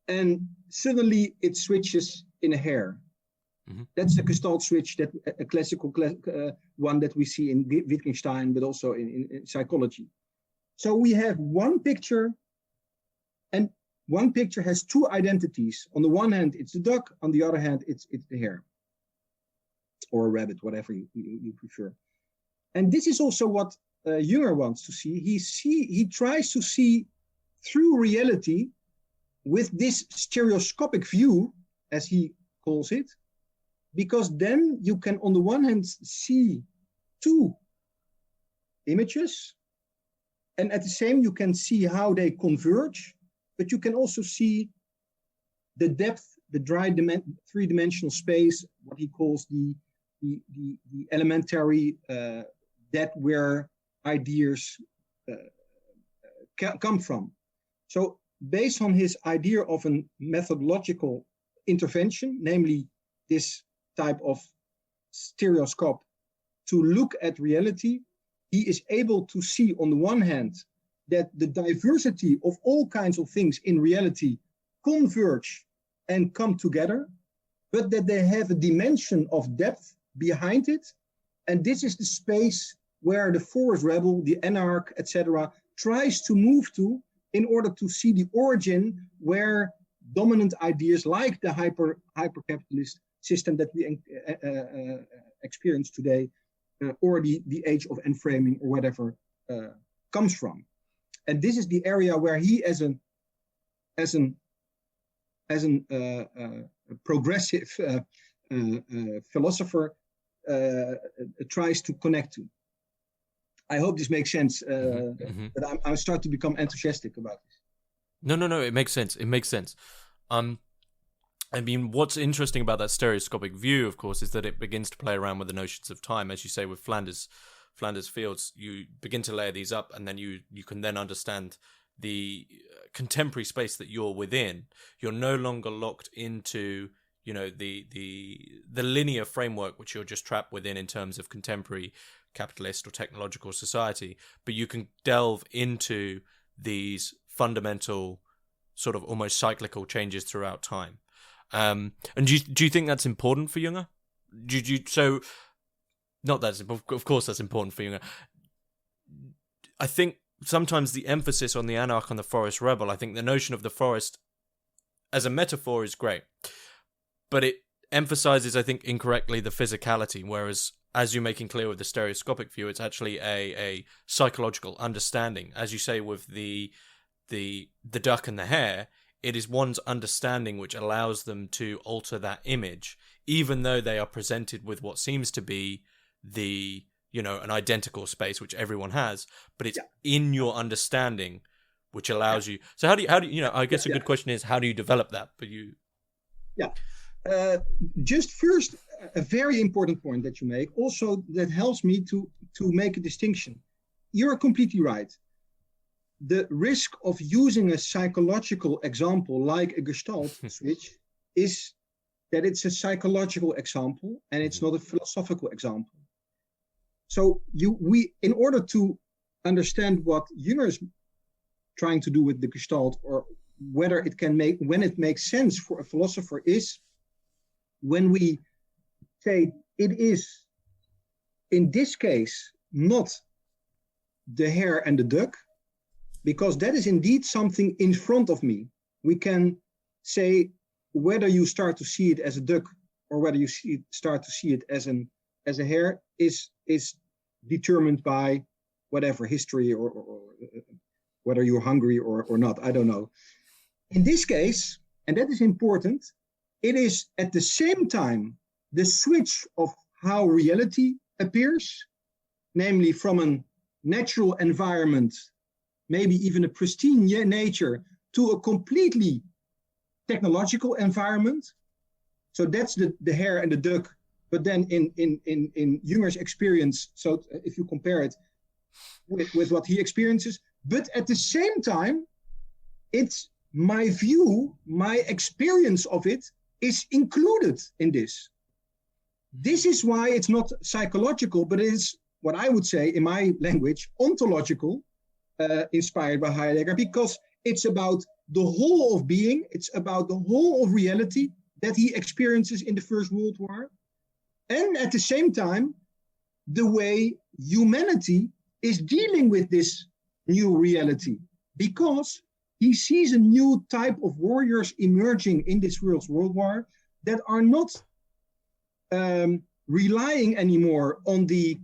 and suddenly it switches in a hair. Mm-hmm. That's a Gestalt switch, that a classical one that we see in Wittgenstein, but also in psychology. So we have one picture, and one picture has two identities. On the one hand, it's the duck. On the other hand, it's the hare, or a rabbit, whatever you prefer. And this is also what Jünger wants to see. He tries to see through reality with this stereoscopic view, as he calls it, because then you can, on the one hand, see two images, and at the same you can see how they converge, but you can also see the depth, the three-dimensional space, what he calls the elementary, that where ideas come from. So based on his idea of a methodological intervention, namely this type of stereoscope to look at reality, he is able to see on the one hand that the diversity of all kinds of things in reality converge and come together, but that they have a dimension of depth behind it. And this is the space where the forest rebel, the anarch, etc., tries to move to in order to see the origin where dominant ideas like the hyper-capitalist system that we experience today, or the age of enframing or whatever, comes from. And this is the area where he, as an progressive philosopher, tries to connect to. I hope this makes sense, but I start to become enthusiastic about this. No, it makes sense. It makes sense. I mean, what's interesting about that stereoscopic view, of course, is that it begins to play around with the notions of time. As you say, with Flanders Fields, you begin to layer these up, and then you can then understand contemporary space that you're within, you're no longer locked into, you know, the linear framework which you're just trapped within in terms of contemporary capitalist or technological society, but you can delve into these fundamental sort of almost cyclical changes throughout time. And do you think that's important for Jünger? So not that of course that's important for Jünger. I think sometimes the emphasis on the anarch and the forest rebel, I think the notion of the forest as a metaphor is great, but it emphasizes, I think, incorrectly the physicality, whereas as you're making clear with the stereoscopic view, it's actually a psychological understanding. As you say with the duck and the hare, it is one's understanding which allows them to alter that image, even though they are presented with what seems to be an identical space which everyone has, but it's in your understanding which allows you. So how do you I guess a good question is, how do you develop that? But you just first, a very important point that you make also that helps me to make a distinction. You're completely right. The risk of using a psychological example like a Gestalt switch is that it's a psychological example and it's not a philosophical example. So in order to understand what Jünger is trying to do with the Gestalt, or when it makes sense for a philosopher, is when we say it is, in this case, not the hare and the duck, because that is indeed something in front of me. We can say whether you start to see it as a duck or whether you start to see it as a hare is determined by whatever history or whether you're hungry or not. I don't know. In this case, and that is important, it is at the same time the switch of how reality appears, namely from a natural environment, maybe even a pristine nature, to a completely technological environment. So that's the hare and the duck. But then in Jünger's experience, so if you compare it with what he experiences, but at the same time, it's my view, my experience of it is included in this. This is why it's not psychological, but it is what I would say in my language, ontological, inspired by Heidegger, because it's about the whole of being, it's about the whole of reality that he experiences in the First World War. And at the same time, the way humanity is dealing with this new reality, because he sees a new type of warriors emerging in this First World War that are not relying anymore on the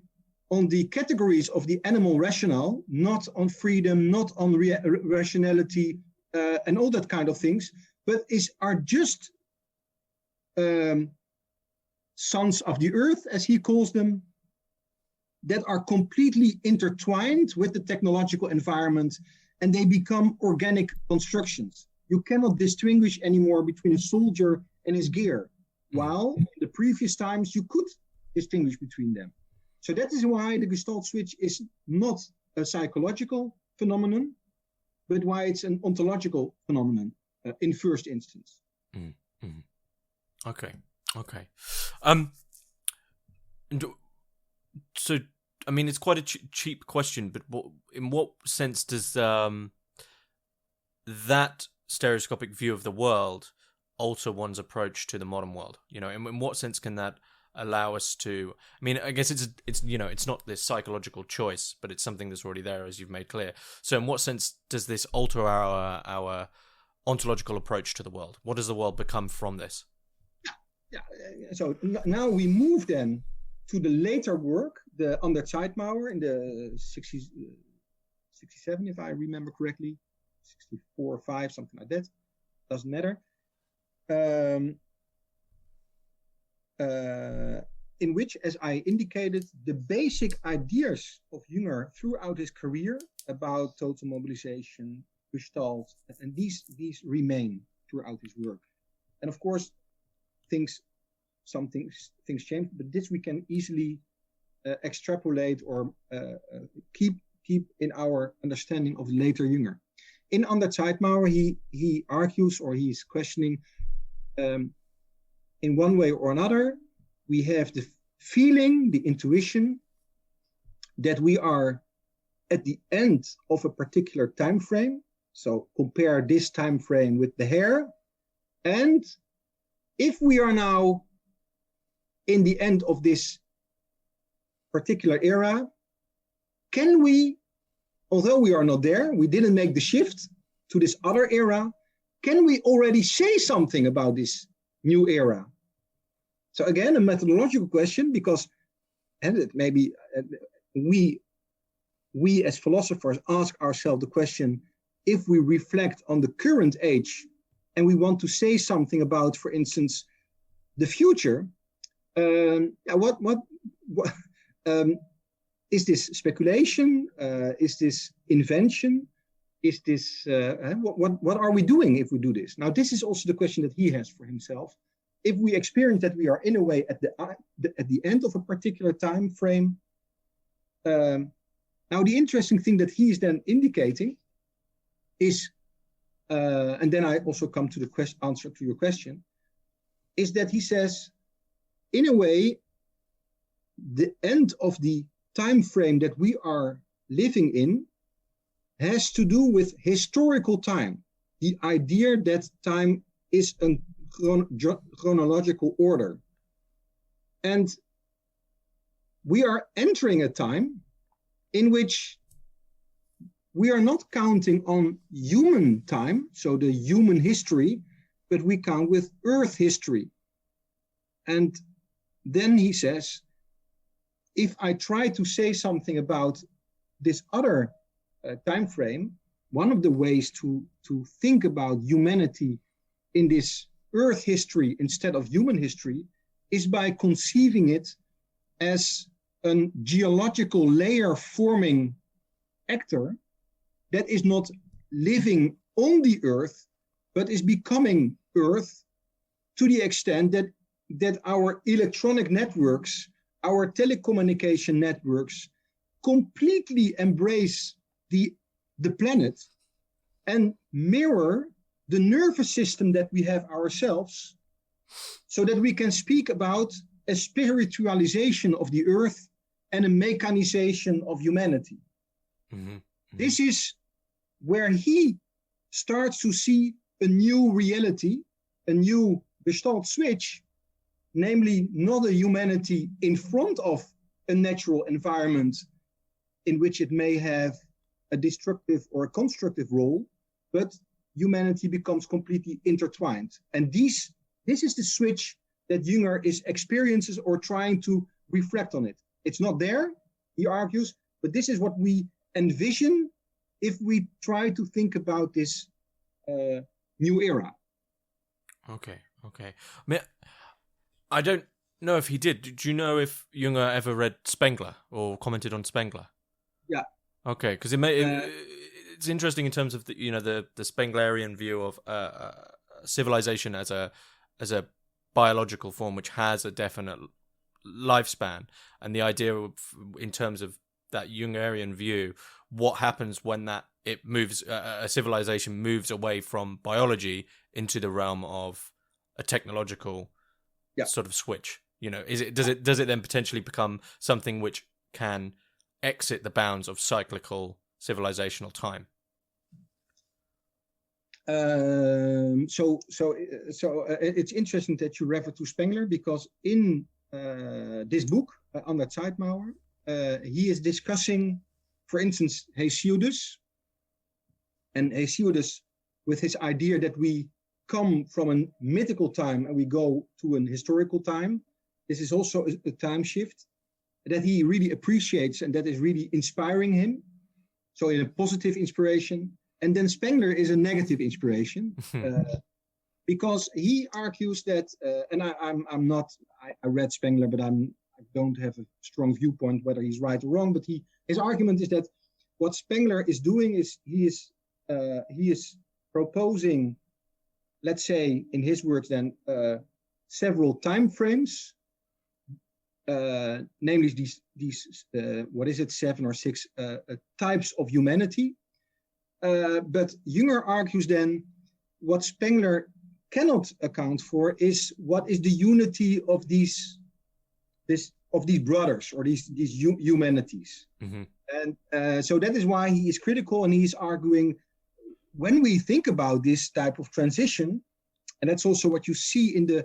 categories of the animal rationale, not on freedom, not on rationality, and all that kind of things, but are just sons of the earth, as he calls them, that are completely intertwined with the technological environment, and they become organic constructions. You cannot distinguish anymore between a soldier and his gear, while in the previous times you could distinguish between them. So that is why the Gestalt switch is not a psychological phenomenon, but why it's an ontological phenomenon in first instance. Mm-hmm. Okay. So, I mean, it's quite a cheap question, but in what sense does that stereoscopic view of the world alter one's approach to the modern world? You know, in what sense can that allow us to? I mean, I guess it's it's not this psychological choice, but it's something that's already there, as you've made clear. So, in what sense does this alter our ontological approach to the world? What does the world become from this? Yeah. So now we move then to the later work, the Under Zeitmauer in the 60s, 67, if I remember correctly, 64 or 5, something like that. Doesn't matter. In which, as I indicated, the basic ideas of Jünger throughout his career about total mobilization, Gestalt, and these remain throughout his work. And of course, things change, but this we can easily extrapolate or keep in our understanding of later Jünger. in Under Zeitmauer, he argues, or he's questioning, in one way or another, we have the feeling, the intuition, that we are at the end of a particular time frame. So compare this time frame with the hair. And if we are now in the end of this particular era, can we, although we are not there, we didn't make the shift to this other era, can we already say something about this new era? So again, a methodological question, because and maybe we as philosophers ask ourselves the question, if we reflect on the current age and we want to say something about, for instance, the future, what is this speculation? Is this invention? Is this what are we doing if we do this? Now, this is also the question that he has for himself. If we experience that we are in a way at the end of a particular time frame, now the interesting thing that he is then indicating is, and then I also come to the answer to your question, is that he says, in a way, the end of the time frame that we are living in has to do with historical time, the idea that time is a chronological order. And we are entering a time in which we are not counting on human time, so the human history, but we count with Earth history. And then he says, if I try to say something about this other time frame, one of the ways to think about humanity in this Earth history instead of human history is by conceiving it as a geological layer forming actor that is not living on the Earth, but is becoming Earth to the extent that our electronic networks, our telecommunication networks completely embrace the planet and mirror the nervous system that we have ourselves, so that we can speak about a spiritualization of the Earth and a mechanization of humanity. Mm-hmm. Mm-hmm. This is where he starts to see a new reality, a new Gestalt switch, namely not a humanity in front of a natural environment in which it may have a destructive or a constructive role, but humanity becomes completely intertwined. And this is the switch that Jünger is experiences or trying to reflect on it. It's not there, he argues, but this is what we envision if we try to think about this new era. Okay. I don't know if he did. Do you know if Jünger ever read Spengler or commented on Spengler? Yeah. Okay, because it's interesting in terms of the Spenglerian view of civilization as a biological form which has a definite lifespan, and the idea of, in terms of that Jungerian view, what happens when a civilization moves away from biology into the realm of a technological sort of switch. Does it then potentially become something which can exit the bounds of cyclical civilizational time? So it's interesting that you refer to Spengler, because in this book, Under Zeitmauer, he is discussing, for instance, Hesiodus, and Hesiodus with his idea that we come from a mythical time and we go to an historical time. This is also a time shift that he really appreciates and that is really inspiring him. So in a positive inspiration. And then Spengler is a negative inspiration, because he argues that, and I read Spengler, but I don't have a strong viewpoint whether he's right or wrong, but his argument is that what Spengler is doing is he is proposing, let's say in his words then, several time frames, namely these 7 or 6 types of humanity, But Jünger argues then what Spengler cannot account for is what is the unity of these brothers or these humanities. Mm-hmm. And so that is why he is critical, and he's arguing when we think about this type of transition, and that's also what you see in the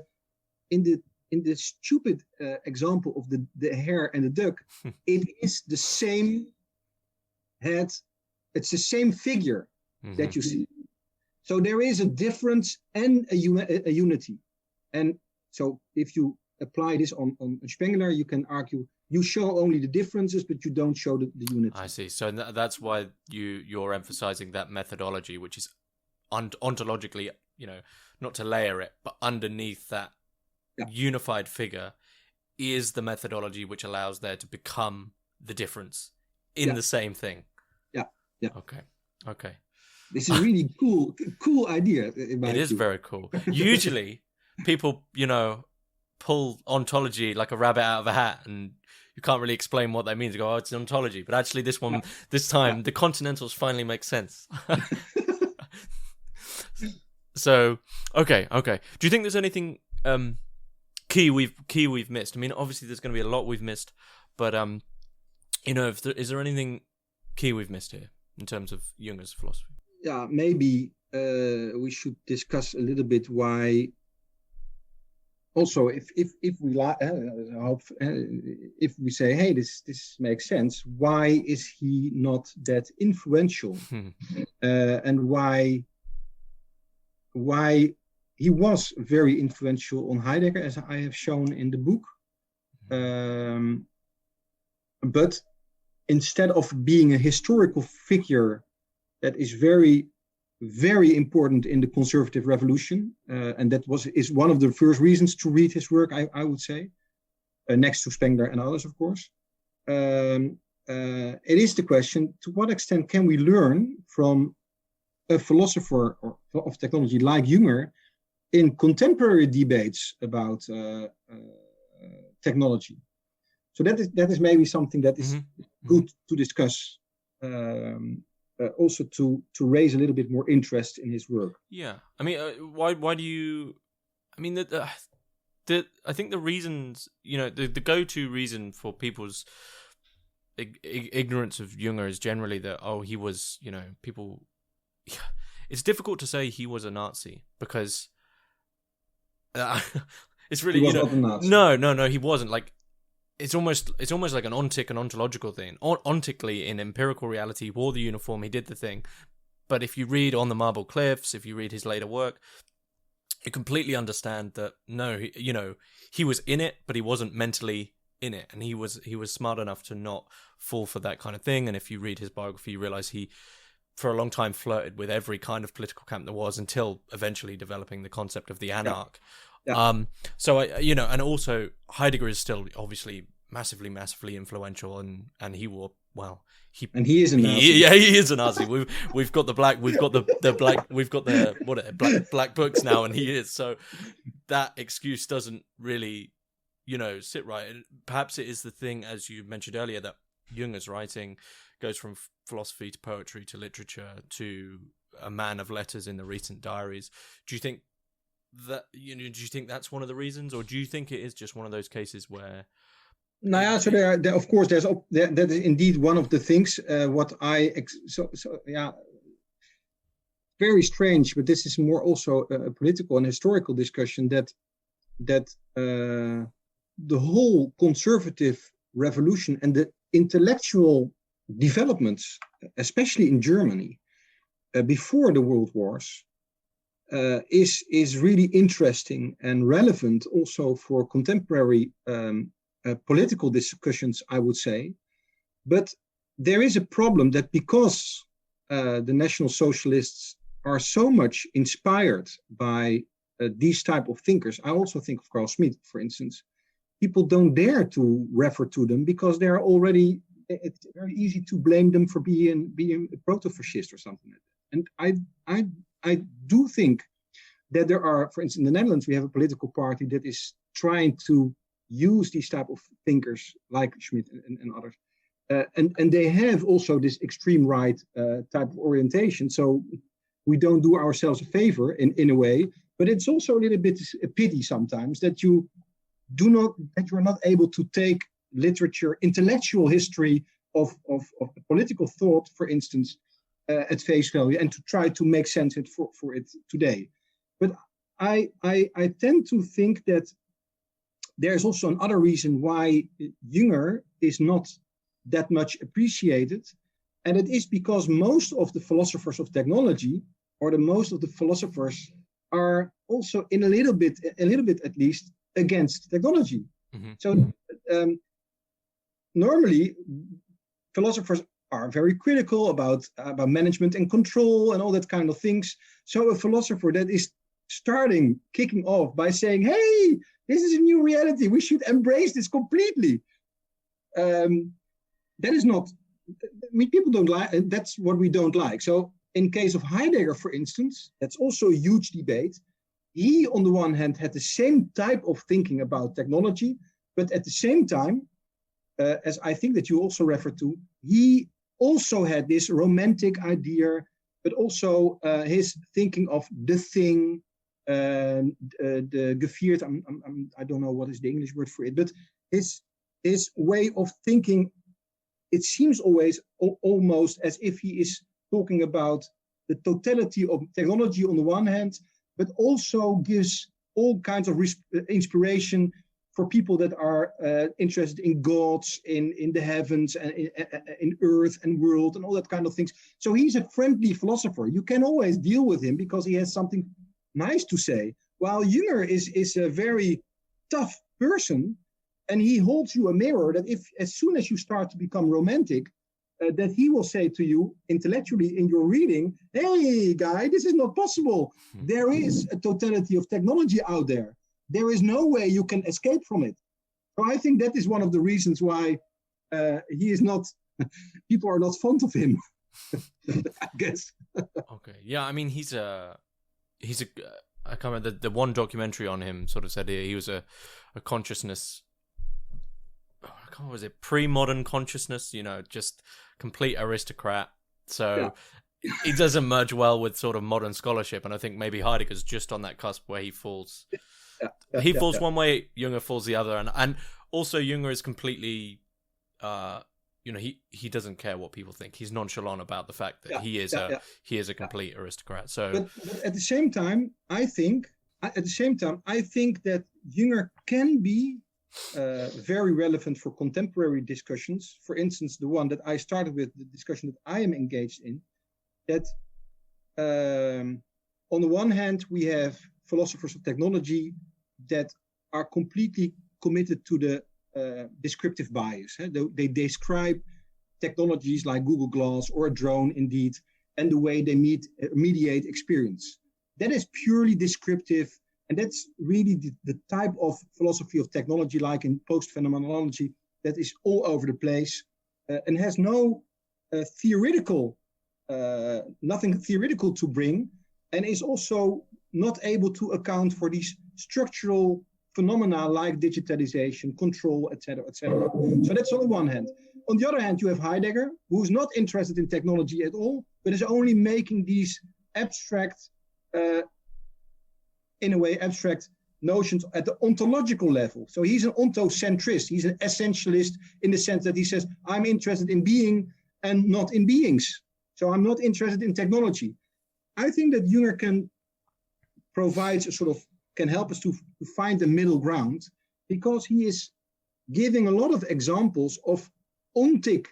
stupid example of the hare and the duck. It is the same head, it's the same figure that you see. So there is a difference and a unity. And so if you apply this on Spengler, you can argue you show only the differences, but you don't show the unity. I see. So that's why you're emphasizing that methodology, which is ontologically, not to layer it, but underneath that unified figure is the methodology which allows there to become the difference in the same thing. Yeah. Okay. This is really cool idea. It is very cool. Usually people, pull ontology like a rabbit out of a hat, and you can't really explain what that means. You go, it's an ontology. But actually this time, the continentals finally make sense. So, okay. Do you think there's anything key we've missed? I mean, obviously there's going to be a lot we've missed, but is there anything key we've missed here in terms of Junger's philosophy? Yeah, maybe we should discuss a little bit why. Also, if we say, hey, this makes sense, why is he not that influential, and why he was very influential on Heidegger, as I have shown in the book, but instead of being a historical figure that is very, very important in the conservative revolution, and that is one of the first reasons to read his work, I would say, next to Spengler and others, of course. It is the question, to what extent can we learn from a philosopher of technology like Jünger in contemporary debates about technology? So that is maybe something that is good to discuss, also to raise a little bit more interest in his work. Yeah, I mean, why do you? I mean, I think the reasons, the go-to reason for people's ignorance of Jünger is generally that he was, people. It's difficult to say he was a Nazi because it's really he was not a Nazi. No, he wasn't. Like, it's almost like an ontic and ontological thing. Ontically, in empirical reality, he wore the uniform, he did the thing. But if you read On the Marble Cliffs, if you read his later work, you completely understand that he was in it, but he wasn't mentally in it, and he was smart enough to not fall for that kind of thing. And if you read his biography, you realize he, for a long time, flirted with every kind of political camp there was, until eventually developing the concept of the anarch. Yeah. So and also Heidegger is still obviously massively influential, and he will, well, he is a Nazi. He is a Nazi. We've got the black books now, and he is. So that excuse doesn't really, sit right. Perhaps it is the thing, as you mentioned earlier, that Junger's writing goes from philosophy to poetry to literature to a man of letters in the recent diaries. Do you think that do you think that's one of the reasons, or do you think it is just one of those cases where? No, so there of course that is indeed one of the things. Very strange, but this is more also a political and historical discussion that the whole conservative revolution and the intellectual developments, especially in Germany, before the world wars, is really interesting and relevant also for contemporary political discussions, I would say. But there is a problem that because the National Socialists are so much inspired by these type of thinkers, I also think of Carl Schmitt, for instance, people don't dare to refer to them because they are already, it's very easy to blame them for being a proto-fascist or something like that. And I do think that there are, for instance, in the Netherlands, we have a political party that is trying to use these type of thinkers like Schmitt and others and they have also this extreme right type of orientation. So we don't do ourselves a favor in a way, but it's also a little bit a pity sometimes that you are not able to take literature, intellectual history of political thought, for instance, at face value, and to try to make sense of it for it today. But I tend to think that there's also another reason why Jünger is not that much appreciated, and it is because most of the philosophers of technology, or most of the philosophers, are also a little bit at least, against technology. Mm-hmm. So normally philosophers are very critical about management and control and all that kind of things. So a philosopher that is kicking off by saying, hey, this is a new reality, we should embrace this completely. That is not, people don't like, that's what we don't like. So in case of Heidegger, for instance, that's also a huge debate. He, on the one hand, had the same type of thinking about technology, but at the same time, as I think that you also referred to, he also had this romantic idea, but also his thinking of the thing, the gevierd, I don't know what is the English word for it, but his way of thinking, it seems always almost as if he is talking about the totality of technology on the one hand, but also gives all kinds of inspiration for people that are interested in gods, in the heavens, and in earth and world, and all that kind of things. So he's a friendly philosopher. You can always deal with him because he has something nice to say. While Jünger is a very tough person, and he holds you a mirror that as soon as you start to become romantic, that he will say to you intellectually in your reading, hey, guy, this is not possible. There is a totality of technology out there. There is no way you can escape from it. So I think that is one of the reasons why he is not, people are not fond of him, I guess. Okay. Yeah, I mean, he's a I can't remember, the one documentary on him sort of said he was a consciousness, I can't remember, was it pre-modern consciousness, just complete aristocrat. So it doesn't merge well with sort of modern scholarship. And I think maybe Heidegger's just on that cusp where he falls. He falls one way, Jünger falls the other. And also Jünger is completely, he doesn't care what people think. He's nonchalant about the fact that he is a complete aristocrat. So, but at the same time, I think that Jünger can be very relevant for contemporary discussions. For instance, the one that I started with, the discussion that I am engaged in, that on the one hand, we have philosophers of technology that are completely committed to the descriptive bias. They describe technologies like Google Glass or a drone, indeed, and the way they mediate experience. That is purely descriptive. And that's really the type of philosophy of technology, like in post-phenomenology, that is all over the place and has no nothing theoretical to bring, and is also not able to account for these structural phenomena like digitalization, control, etc., etc. So that's on the one hand. On the other hand, you have Heidegger, who's not interested in technology at all, but is only making these abstract in a way, abstract notions at the ontological level. So he's an ontocentrist. He's an essentialist in the sense that he says, I'm interested in being and not in beings. So I'm not interested in technology. I think that Jünger can help us to find a middle ground, because he is giving a lot of examples of ontic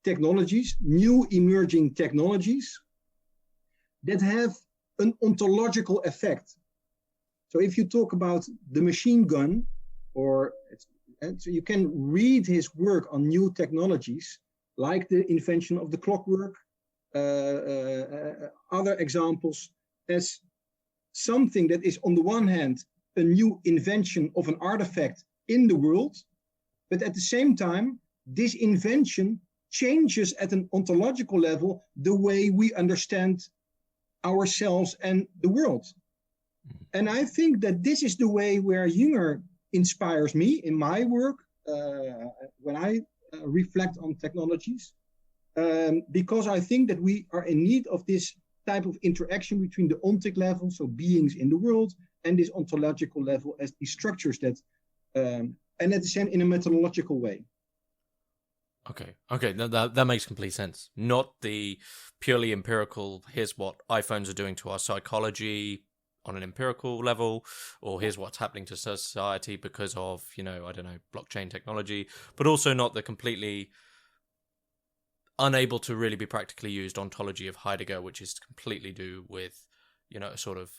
technologies, new emerging technologies that have an ontological effect. So if you talk about the machine gun, so you can read his work on new technologies, like the invention of the clockwork, other examples, as something that is on the one hand a new invention of an artifact in the world, but at the same time, this invention changes at an ontological level the way we understand ourselves and the world. And I think that this is the way where Jünger inspires me in my work when I reflect on technologies, because I think that we are in need of this type of interaction between the ontic level, so beings in the world, and this ontological level as these structures that, and at the same in a methodological way. Okay, that makes complete sense. Not the purely empirical, here's what iPhones are doing to our psychology on an empirical level, or here's what's happening to society because of, I don't know, blockchain technology, but also not the completely unable to really be practically used ontology of Heidegger, which is completely do with, a sort of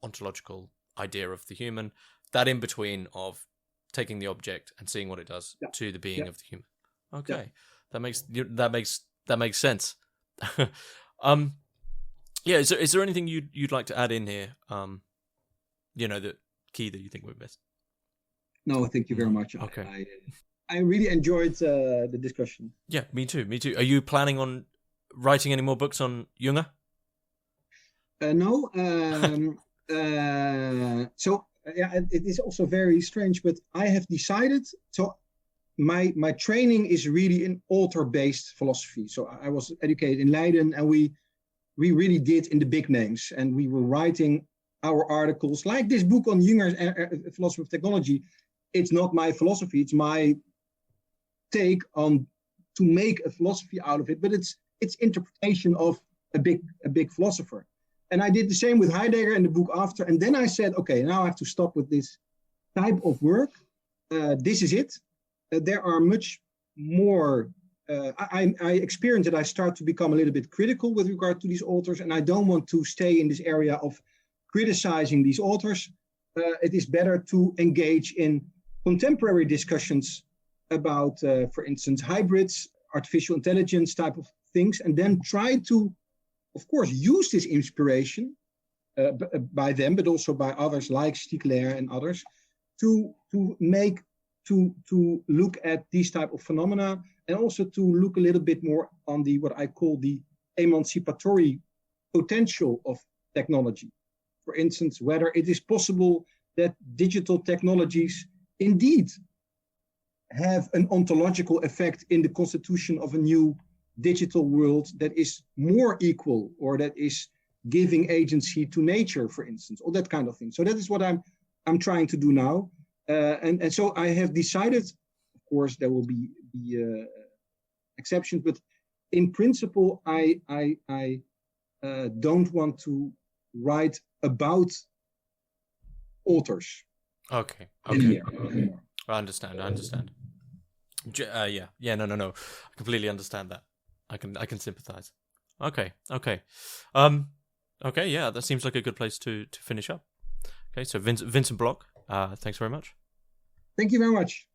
ontological idea of the human, that in between of taking the object and seeing what it does to the being of the human. Okay, that makes sense. Is there anything you'd like to add in here? The key that you think we missed. No, thank you very much. Okay, I really enjoyed the discussion. Yeah, me too. Are you planning on writing any more books on Jünger? No. It is also very strange, but I have decided. So my training is really in author-based philosophy. So I was educated in Leiden, and we really did in the big names, and we were writing our articles like this book on Jünger's philosophy of technology. It's not my philosophy; it's my take on to make a philosophy out of it, but it's interpretation of a big philosopher. And I did the same with Heidegger in the book after. And then I said, okay, now I have to stop with this type of work. This is it. There are much more. I experienced that I start to become a little bit critical with regard to these authors, and I don't want to stay in this area of criticizing these authors. It is better to engage in contemporary discussions about, for instance, hybrids, artificial intelligence type of things, and then try to, of course, use this inspiration by them, but also by others like Spengler and others, to look at these type of phenomena, and also to look a little bit more on the what I call the emancipatory potential of technology. For instance, whether it is possible that digital technologies indeed have an ontological effect in the constitution of a new digital world that is more equal, or that is giving agency to nature, for instance, or that kind of thing. So that is what I'm trying to do now, and so I have decided. Of course, there will be exceptions, but in principle, I don't want to write about authors. Okay. I understand. No. I completely understand that. I can sympathize. Okay. Yeah, that seems like a good place to finish up. Okay, so Vincent Blok, thanks very much. Thank you very much.